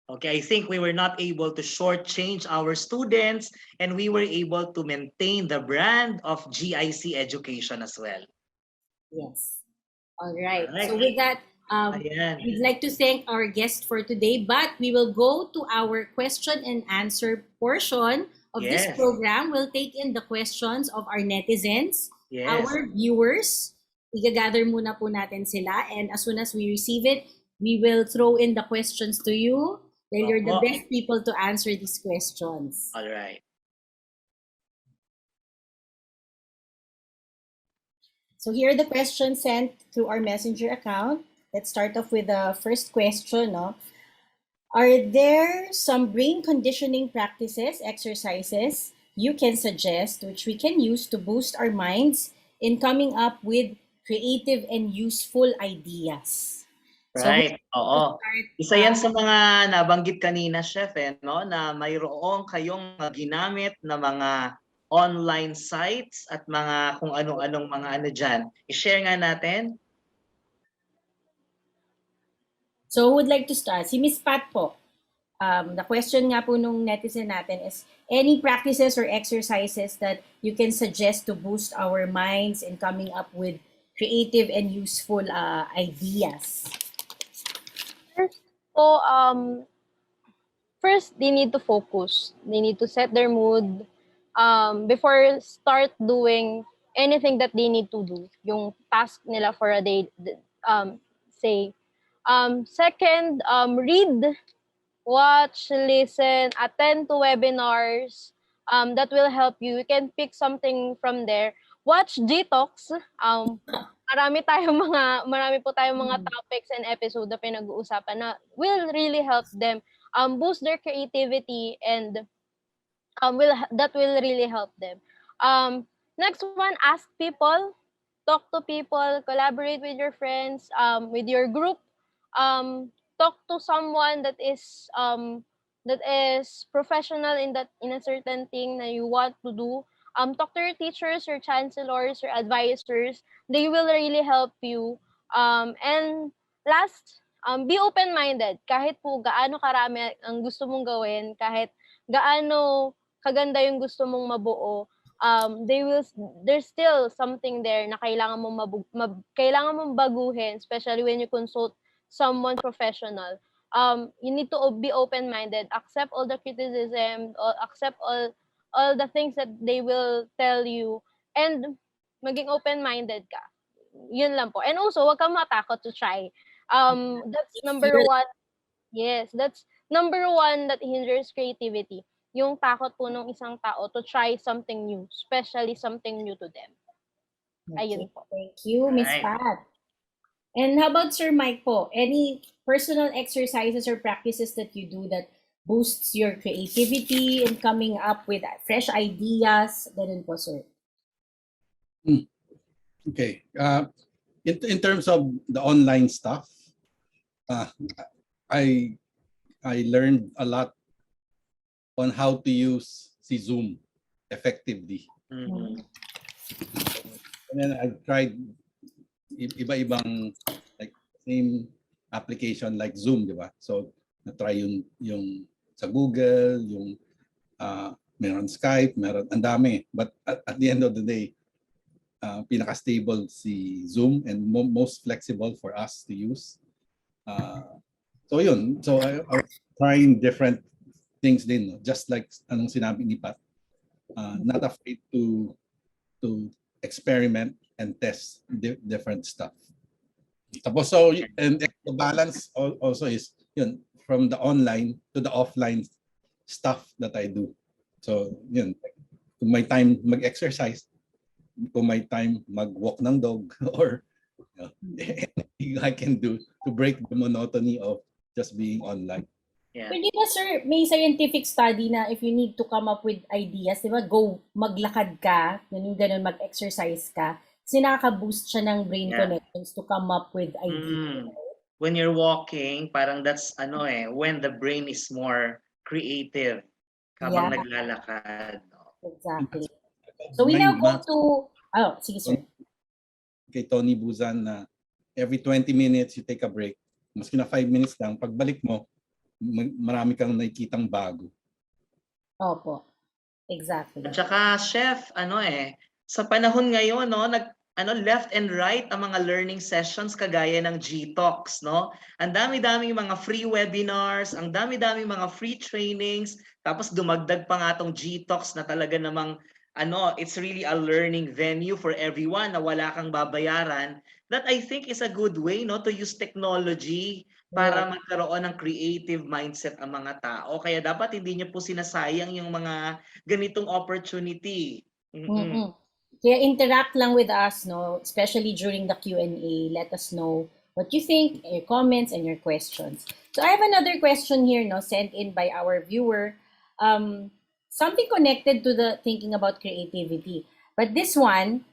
Okay, I think we were not able to shortchange our students, and we were able to maintain the brand of GIC education as well. Yes. All right. So with that, we'd like to thank our guest for today, but we will go to our question and answer portion of this program. We'll take in the questions of our netizens, our viewers. I-gather muna po natin sila, and as soon as we receive it, we will throw in the questions to you. Then you're the Opo. best people to answer these questions. All right. So here are the questions sent through our messenger account. Let's start off with the first question. No? Are there some brain conditioning practices, exercises you can suggest which we can use to boost our minds in coming up with creative and useful ideas? Right. Oo. start, Isa yan sa mga nabanggit kanina, Chef, no? Na mayroong kayong ginamit na mga online sites at mga kung anong-anong mga ano dyan. I-share nga natin. So who would like to start? Si Miss Pat po. The question nga po nung netizen natin is, any practices or exercises that you can suggest to boost our minds in coming up with creative and useful ideas? So, first, they need to focus. They need to set their mood before start doing anything that they need to do. Yung task nila for a day, say. Second, read, watch, listen, attend to webinars that will help you. You can pick something from there. Watch G-Talks. Marami po tayong mga topics and episode na pinag-uusapan na will really help them boost their creativity and that will really help them. Next one, ask people, talk to people, collaborate with your friends, with your group. Talk to someone that is professional in a certain thing that you want to do. Talk to your teachers, your chancellors, your advisors. They will really help you. And last, be open-minded. Kahit po gaano karami ang gusto mong gawin, kahit gaano kaganda yung gusto mong mabuo, there's still something there na kailangan mong baguhin, especially when you consult someone professional. You need to be open-minded, accept all the criticism, accept all the things that they will tell you, and maging open-minded ka. Yun lang po. And also, wag kang matakot to try. That's number one. Yes, that's number one that hinders creativity. Yung takot po ng isang tao to try something new, especially something new to them. Ayun po. Thank you, Miss Pat. And how about Sir Mike po? Any personal exercises or practices that you do that boosts your creativity and coming up with fresh ideas? Ganun po, sir. Okay. In terms of the online stuff, I learned a lot on how to use Zoom effectively. Mm-hmm. And then I tried iba-ibang like same application like Zoom, di ba? So na-try yung sa Google, yung meron Skype, meron ang dami. But at the end of the day, pinaka-stable si Zoom and most flexible for us to use. So yun. So I was trying different things din, no? Just like anong sinabi ni Pat. Not afraid to experiment and test different stuff. Tapos so and the balance also is yun, from the online to the offline stuff that I do. So yun, kung may time mag-exercise, kung may time mag-walk ng dog, or anything I can do to break the monotony of just being online. Yeah. Pero di ba, sir, may scientific study na if you need to come up with ideas, di ba, go maglakad ka, ganun mag-exercise ka, kasi nakaka-boost siya ng brain connections to come up with ideas. When you're walking, parang that's when the brain is more creative habang naglalakad. Exactly. So we now go to, sige sir. Kay Tony Buzan na every 20 minutes you take a break. Maski na 5 minutes lang, pagbalik mo, marami kang nakikitang bago. Opo. Exactly. At saka, Chef, sa panahon ngayon, left and right ang mga learning sessions kagaya ng G-Talks, no? Ang dami-daming mga free webinars, ang dami-daming mga free trainings, tapos dumagdag pa nga tong G-Talks na talaga namang it's really a learning venue for everyone na wala kang babayaran. That I think is a good way, no, to use technology para magkaroon ng creative mindset ang mga tao. Kaya dapat hindi niyo po sinasayang yung mga ganitong opportunity. Mm-mm. Kaya interact lang with us, no? Especially during the Q&A. Let us know what you think, your comments, and your questions. So I have another question here, no, sent in by our viewer. Something connected to the thinking about creativity. But this one,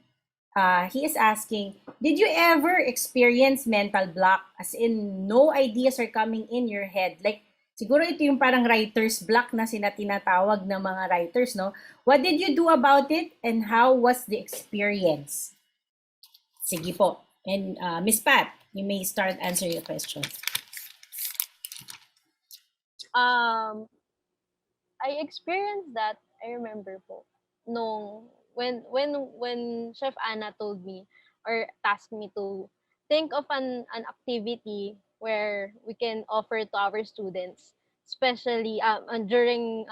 he is asking, did you ever experience mental block? As in, no ideas are coming in your head. Like, siguro ito yung parang writer's block na tinatawag ng mga writers, no? What did you do about it and how was the experience? Sige po. And Miss Pat, you may start answering your question. I experienced that, I remember po, nung when Chef Anna told me or tasked me to think of an activity where we can offer to our students, especially during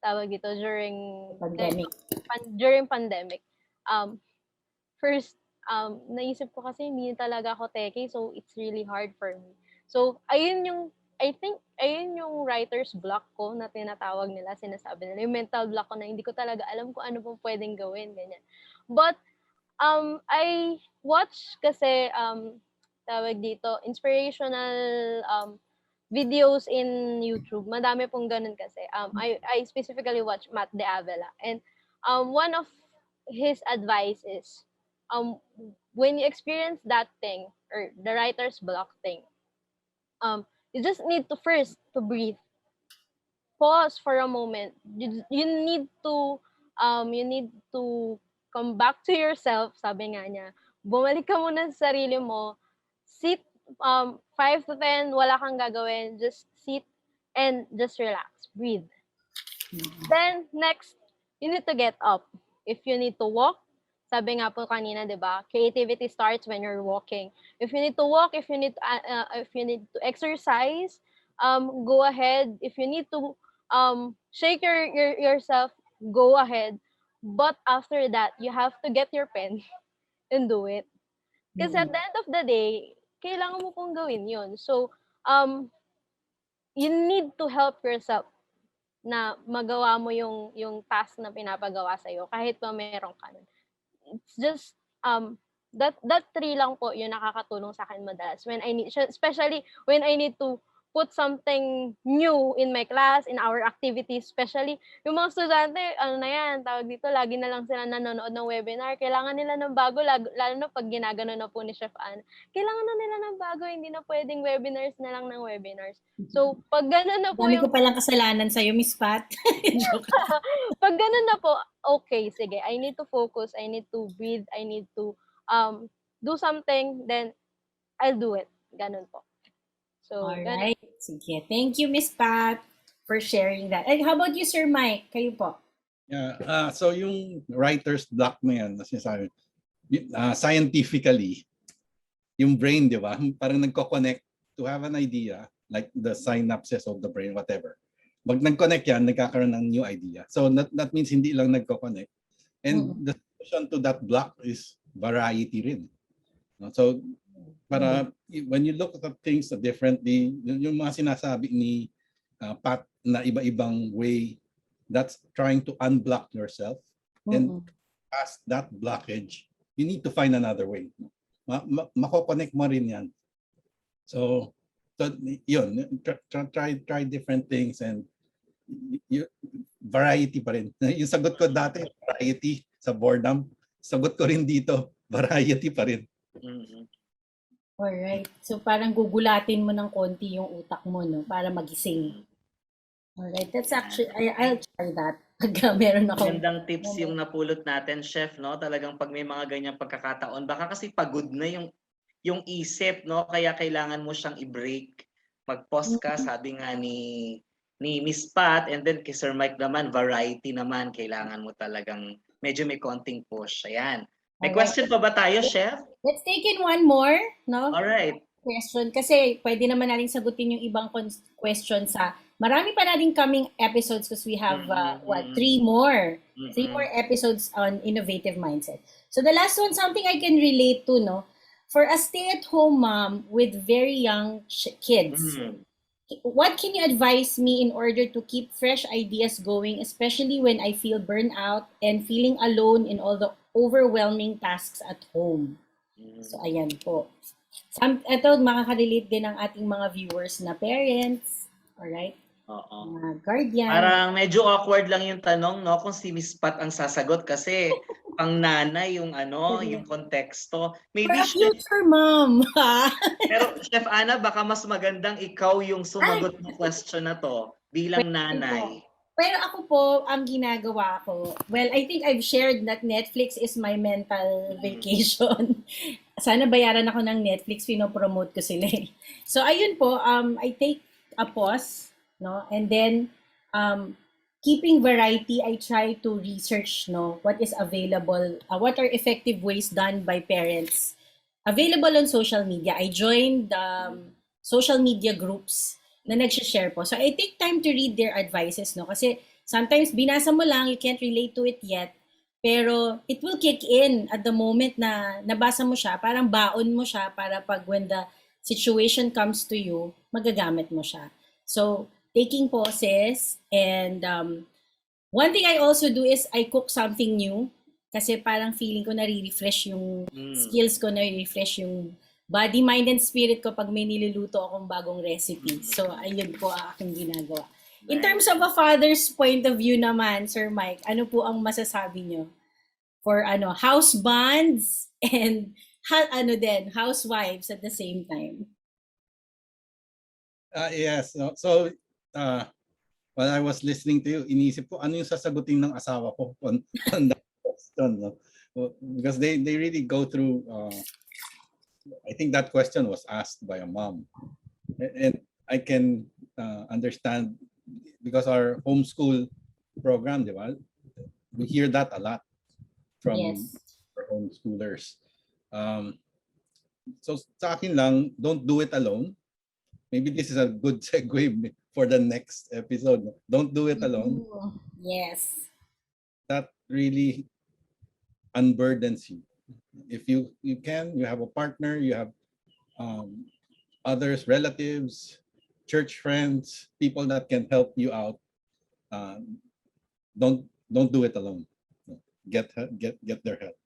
tawag dito, Pandemic. during pandemic. First, naisip ko kasi hindi talaga ako techie, so it's really hard for me. So, I think, ayun yung writer's block ko na tinatawag nila, sinasabi nila, yung mental block ko na hindi ko talaga alam kung ano pong pwedeng gawin, ganyan. But, I watch kasi, tawag dito, inspirational videos in YouTube. Madami pong ganun kasi. I specifically watch Matt De Avila. And one of his advice is, when you experience that thing, or the writer's block thing, you just need to first to breathe. Pause for a moment. You need to come back to yourself, sabi nga niya. Bumalik ka muna sa sarili mo. Sit 5 to 10, wala kang gagawin. Just sit and just relax. Breathe. Then next, you need to get up. If you need to walk, sabi nga po kanina, 'di ba? Creativity starts when you're walking. If you need to walk, if you need to exercise, go ahead. If you need to shake yourself, go ahead. But after that, you have to get your pen and do it. Because at the end of the day, kailangan mo pong gawin 'yun. So, you need to help yourself na magawa mo yung task na pinapagawa sa iyo kahit pa meron ka nun. It's just that 3 lang po yung nakakatulong sa akin madalas when I need, especially when I need to put something new in my class, in our activities, especially yung mga estudyante, ano na yan, tawag dito, lagi na lang sila nanonood ng webinar, kailangan nila ng bago, lalo na pag ginagano na po ni Chef Ann, kailangan na nila ng bago, hindi na pwedeng webinars na lang ng webinars. So, pag gano'n na po Dami ko palang kasalanan sa'yo, Miss Pat. Pag gano'n na po, okay, sige, I need to focus, I need to breathe, I need to do something, then I'll do it. Ganun po. So, alright. Sige. Thank you, Miss Pat, for sharing that. And how about you, Sir Mike? Kayo po. Yeah, so yung writer's block na yan, na sinasabi, scientifically, yung brain, di ba, parang nagko-connect to have an idea, like the synapses of the brain, whatever. Pag nag-connect yan, nagkakaroon ng new idea. So that means hindi lang nagko-connect. And the solution to that block is variety rin. So, para when you look at things differently, yung mga sinasabi ni Pat na iba-ibang way, that's trying to unblock yourself. And past that blockage, you need to find another way. Mako-connect mo rin yan. So yun, try different things and variety pa rin. Yung sagot ko dati, variety sa boredom. Sagot ko rin dito, variety pa rin. Alright. So parang gugulatin mo ng konti yung utak mo, no? Para magising. Alright. That's actually, I'll try that. Pag meron ako. Magandang tips yung napulot natin, Chef, no? Talagang pag may mga ganyang pagkakataon, baka kasi pagod na yung isip, no? Kaya kailangan mo siyang i-break. Mag-pause ka, sabi nga ni Miss Pat, and then kay Sir Mike naman, variety naman, kailangan mo talagang medyo may konting push. Ayan. May question pa ba tayo, Chef? Let's take in one more, no? Alright. Question. Kasi pwede naman natin sagutin yung ibang question sa marami pa natin coming episodes because we have, 3 more. 3 more episodes on innovative mindset. So the last one, something I can relate to, no? for a stay-at-home mom with very young kids, what can you advise me in order to keep fresh ideas going, especially when I feel burnout and feeling alone in all the overwhelming tasks at home? So, ayan po. Ito, makaka-relate din ang ating mga viewers na parents, alright? Oo. Guardian. Parang medyo awkward lang yung tanong, no? Kung si Miss Pat ang sasagot kasi pang nanay yung yung konteksto. Maybe For a future mom. Pero Chef Ana, baka mas magandang ikaw yung sumagot ng question na to bilang nanay. Pero ako po, ang ginagawa ko, well, I think I've shared that Netflix is my mental vacation. Sana bayaran ako ng Netflix, pinopromote ko sila. So, ayun po, I take a pause, no? And then, keeping variety, I try to research, no, what is available, what are effective ways done by parents available on social media. I joined social media groups na nag-share po. So I take time to read their advices, no? Kasi sometimes binasa mo lang, you can't relate to it yet, pero it will kick in at the moment na nabasa mo siya, parang baon mo siya para pag when the situation comes to you, magagamit mo siya. So, taking pauses, and one thing I also do is I cook something new kasi parang feeling ko nare-refresh yung skills ko, nare-refresh yung body, mind, and spirit ko pag may niluluto akong bagong recipe. So, ayun po ang aking ginagawa. In terms of a father's point of view naman, Sir Mike, ano po ang masasabi nyo for house bonds and housewives at the same time? Yes. No? So, while I was listening to you, inisip ko ano yung sasagutin ng asawa ko on that question. No? Because they really go through, I think that question was asked by a mom. And I can understand because our homeschool program, di ba? We hear that a lot from our homeschoolers. So sa akin lang, don't do it alone. Maybe this is a good segue for the next episode. Don't do it alone. Yes. That really unburdens you. If you can, you have a partner, you have others, relatives, church friends, people that can help you out. Don't do it alone. Get their help.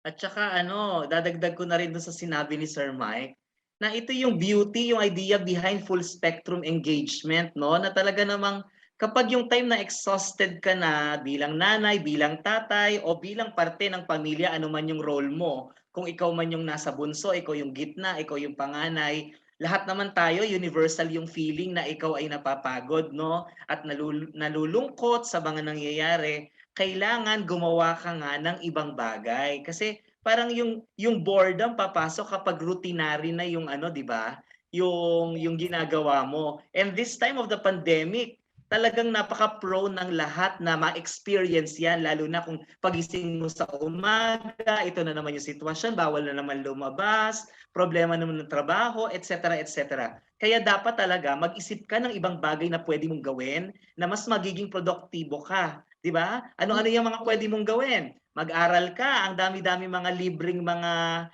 At saka dadagdag ko na rin doon sa sinabi ni Sir Mike, na ito yung beauty, yung idea behind full spectrum engagement, no? Na talaga namang kapag yung time na exhausted ka na bilang nanay, bilang tatay, o bilang parte ng pamilya, ano man yung role mo, kung ikaw man yung nasa bunso, ikaw yung gitna, ikaw yung panganay, lahat naman tayo, universal yung feeling na ikaw ay napapagod, no? At nalulungkot sa mga nangyayari, kailangan gumawa ka nga ng ibang bagay. Kasi parang yung boredom papasok kapag routinary na yung di ba? Yung ginagawa mo. And this time of the pandemic, talagang napaka-prone ng lahat na ma-experience yan, lalo na kung pagising mo sa umaga, ito na naman yung sitwasyon, bawal na naman lumabas, problema naman ng trabaho, etc. etc. Kaya dapat talaga mag-isip ka ng ibang bagay na pwede mong gawin na mas magiging produktibo ka. Di ba? Ano-ano yung mga pwede mong gawin? Mag-aral ka, ang dami-dami mga libreng mga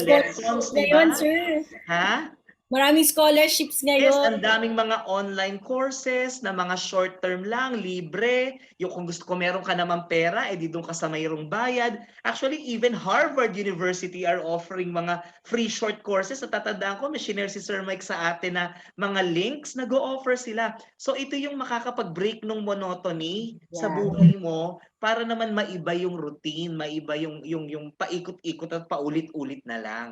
lessons, di ba? Ha? Maraming scholarships ngayon. Yes, ang daming mga online courses na mga short term lang, libre. Yung kung gusto ko meron ka naman pera, edi doon ka sa mayroong bayad. Actually, even Harvard University are offering mga free short courses. At tatandaan ko, may shinare si Sir Mike sa atin na mga links na go-offer sila. So ito yung makakapag-break ng monotony sa buhay mo para naman maiba yung routine, maiba yung paikot-ikot at paulit-ulit na lang.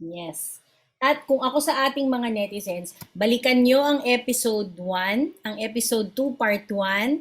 Yes. At kung ako sa ating mga netizens, balikan nyo ang episode 1, ang episode 2 part 1,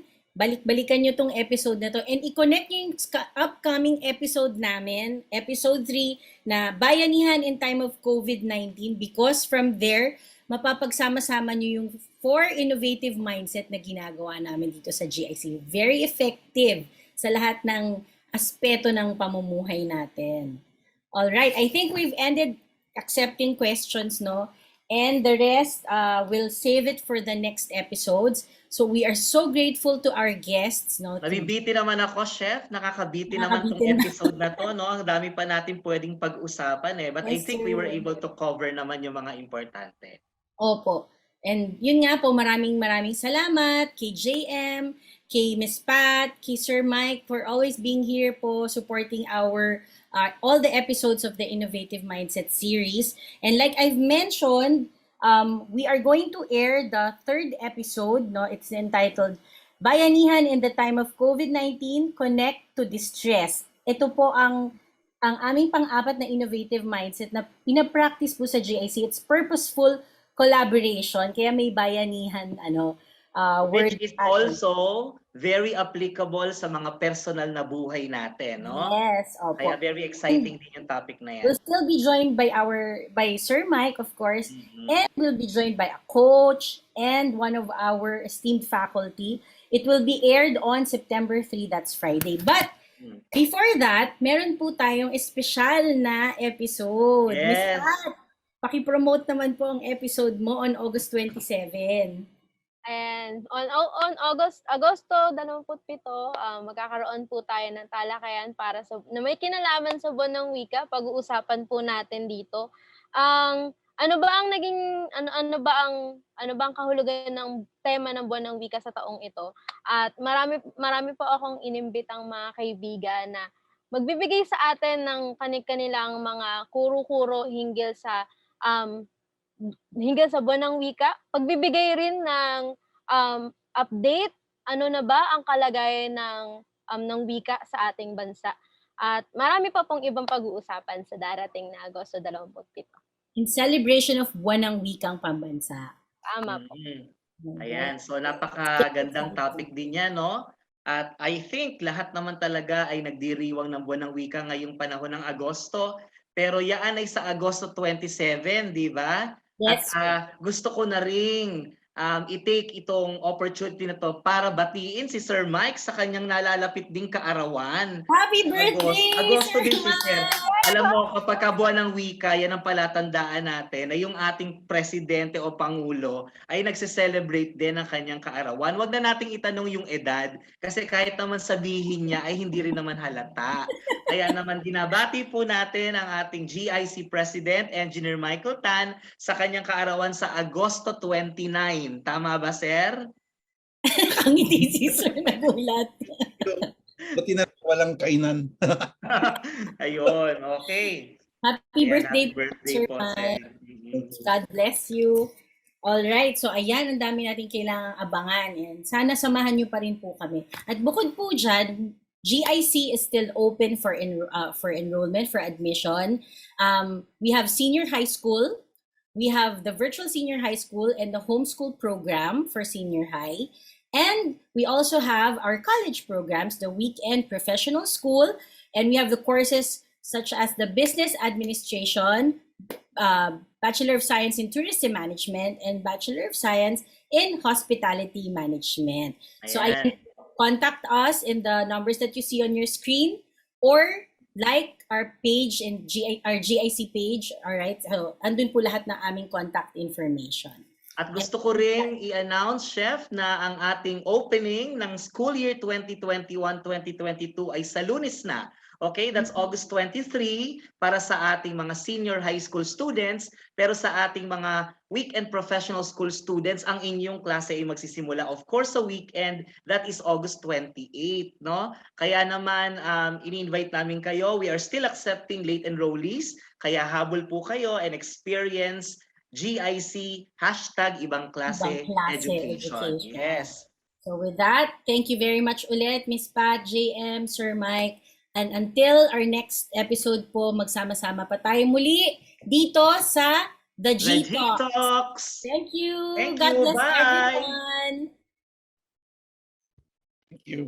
balikan nyo tong episode na to, and i-connect nyo yung upcoming episode namin, episode 3, na Bayanihan in Time of COVID-19, because from there, mapapagsama-sama nyo yung 4 innovative mindset na ginagawa namin dito sa GIC. Very effective sa lahat ng aspeto ng pamumuhay natin. Alright, I think we've ended accepting questions, no? and the rest we'll save it for the next episodes. So we are so grateful to our guests. No, Nabibiti naman ako, Chef. Nakakabiti naman tong episode na to. No? Ang dami pa natin pwedeng pag-usapan eh. But I Yes, think sir. we were able to cover naman yung mga importante. Opo. And yun nga po, maraming salamat kay JM, kay Miss Pat, kay Sir Mike for always being here po, supporting our all the episodes of the Innovative Mindset series. And like I've mentioned, we are going to air the third episode. No, it's entitled Bayanihan in the Time of COVID-19, Connect to Distress. Ito po ang aming pang-apat na innovative mindset na pinapractice po sa GIC. It's purposeful collaboration, kaya may bayanihan Which is also very applicable sa mga personal na buhay natin, no? Yes, opo. Kaya very exciting din yung topic na yan. We'll still be joined by Sir Mike, of course, and we'll be joined by a coach and one of our esteemed faculty. It will be aired on September 3, that's Friday. But before that, meron po tayong espesyal na episode. Yes. Miss Pat, paki-promote naman po ang episode mo on August 27. And on Agosto 27, magkakaroon po tayo ng talakayan para na may kinalaman sa buwan ng wika. Pag-uusapan po natin dito. Ano ba ang kahulugan ng tema ng buwan ng wika sa taong ito? At marami po akong inimbitang mga kaibigan na magbibigay sa atin ng kanilang mga kuro-kuro hinggil sa buwan ng wika, pagbibigay rin ng update, ano na ba ang kalagayan ng wika sa ating bansa. At marami pa pong ibang pag-uusapan sa darating na Agosto 27. In celebration of Buwan ng Wikang Pambansa. Tama po. Ayan, so napakagandang topic din yan, no? At I think lahat naman talaga ay nagdiriwang ng Buwan ng Wika ngayong panahon ng Agosto. Pero yan ay sa Agosto 27, di ba? Yes. At gusto ko na ring i-take itong opportunity na to para batiin si Sir Mike sa kanyang nalalapit ding kaarawan. Happy birthday, Agosto Sir din si Sir. Alam mo, kapag kabuan ng wika, yan ang palatandaan natin na yung ating presidente o pangulo ay nagse-celebrate din ng kanyang kaarawan. Huwag na nating itanong yung edad kasi kahit naman sabihin niya ay hindi rin naman halata. Kaya naman dinabati po natin ang ating GIC President, Engineer Michael Tan, sa kanyang kaarawan sa Agosto 29. Tama ba, Sir? Nakangiti si Sir, nagulat. Buti na walang kainan. Ayun, okay. Happy Ayan, birthday, happy birthday Sir po, Mike. Sir. God bless you. All right, so ayan, ang dami natin kailangang abangan. And sana samahan niyo pa rin po kami. At bukod po dyan, GIC is still open for enrollment, for admission. We have senior high school. We have the virtual senior high school and the homeschool program for senior high. And we also have our college programs, the weekend professional school, and we have the courses such as the business administration, Bachelor of Science in Tourism Management, and Bachelor of Science in Hospitality Management. So I contact us in the numbers that you see on your screen, or like our page and our GIC page. All right, so andun po lahat ng aming contact information. At gusto ko rin i-announce, Chef, na ang ating opening ng school year 2021-2022 ay sa Lunes na. Okay, that's August 23 para sa ating mga senior high school students. Pero sa ating mga weekend professional school students, ang inyong klase ay magsisimula, of course, sa weekend. That is August 28, no? Kaya naman, ini-invite namin kayo. We are still accepting late enrollees. Kaya habol po kayo and experience GIC #ibang klase education. Yes. So with that, thank you very much ulit, Miss Pat, JM, Sir Mike. And until our next episode po, magsama-sama pa tayo muli dito sa The G Talks. Thank you. Thank God you. bless Bye. everyone. Thank you.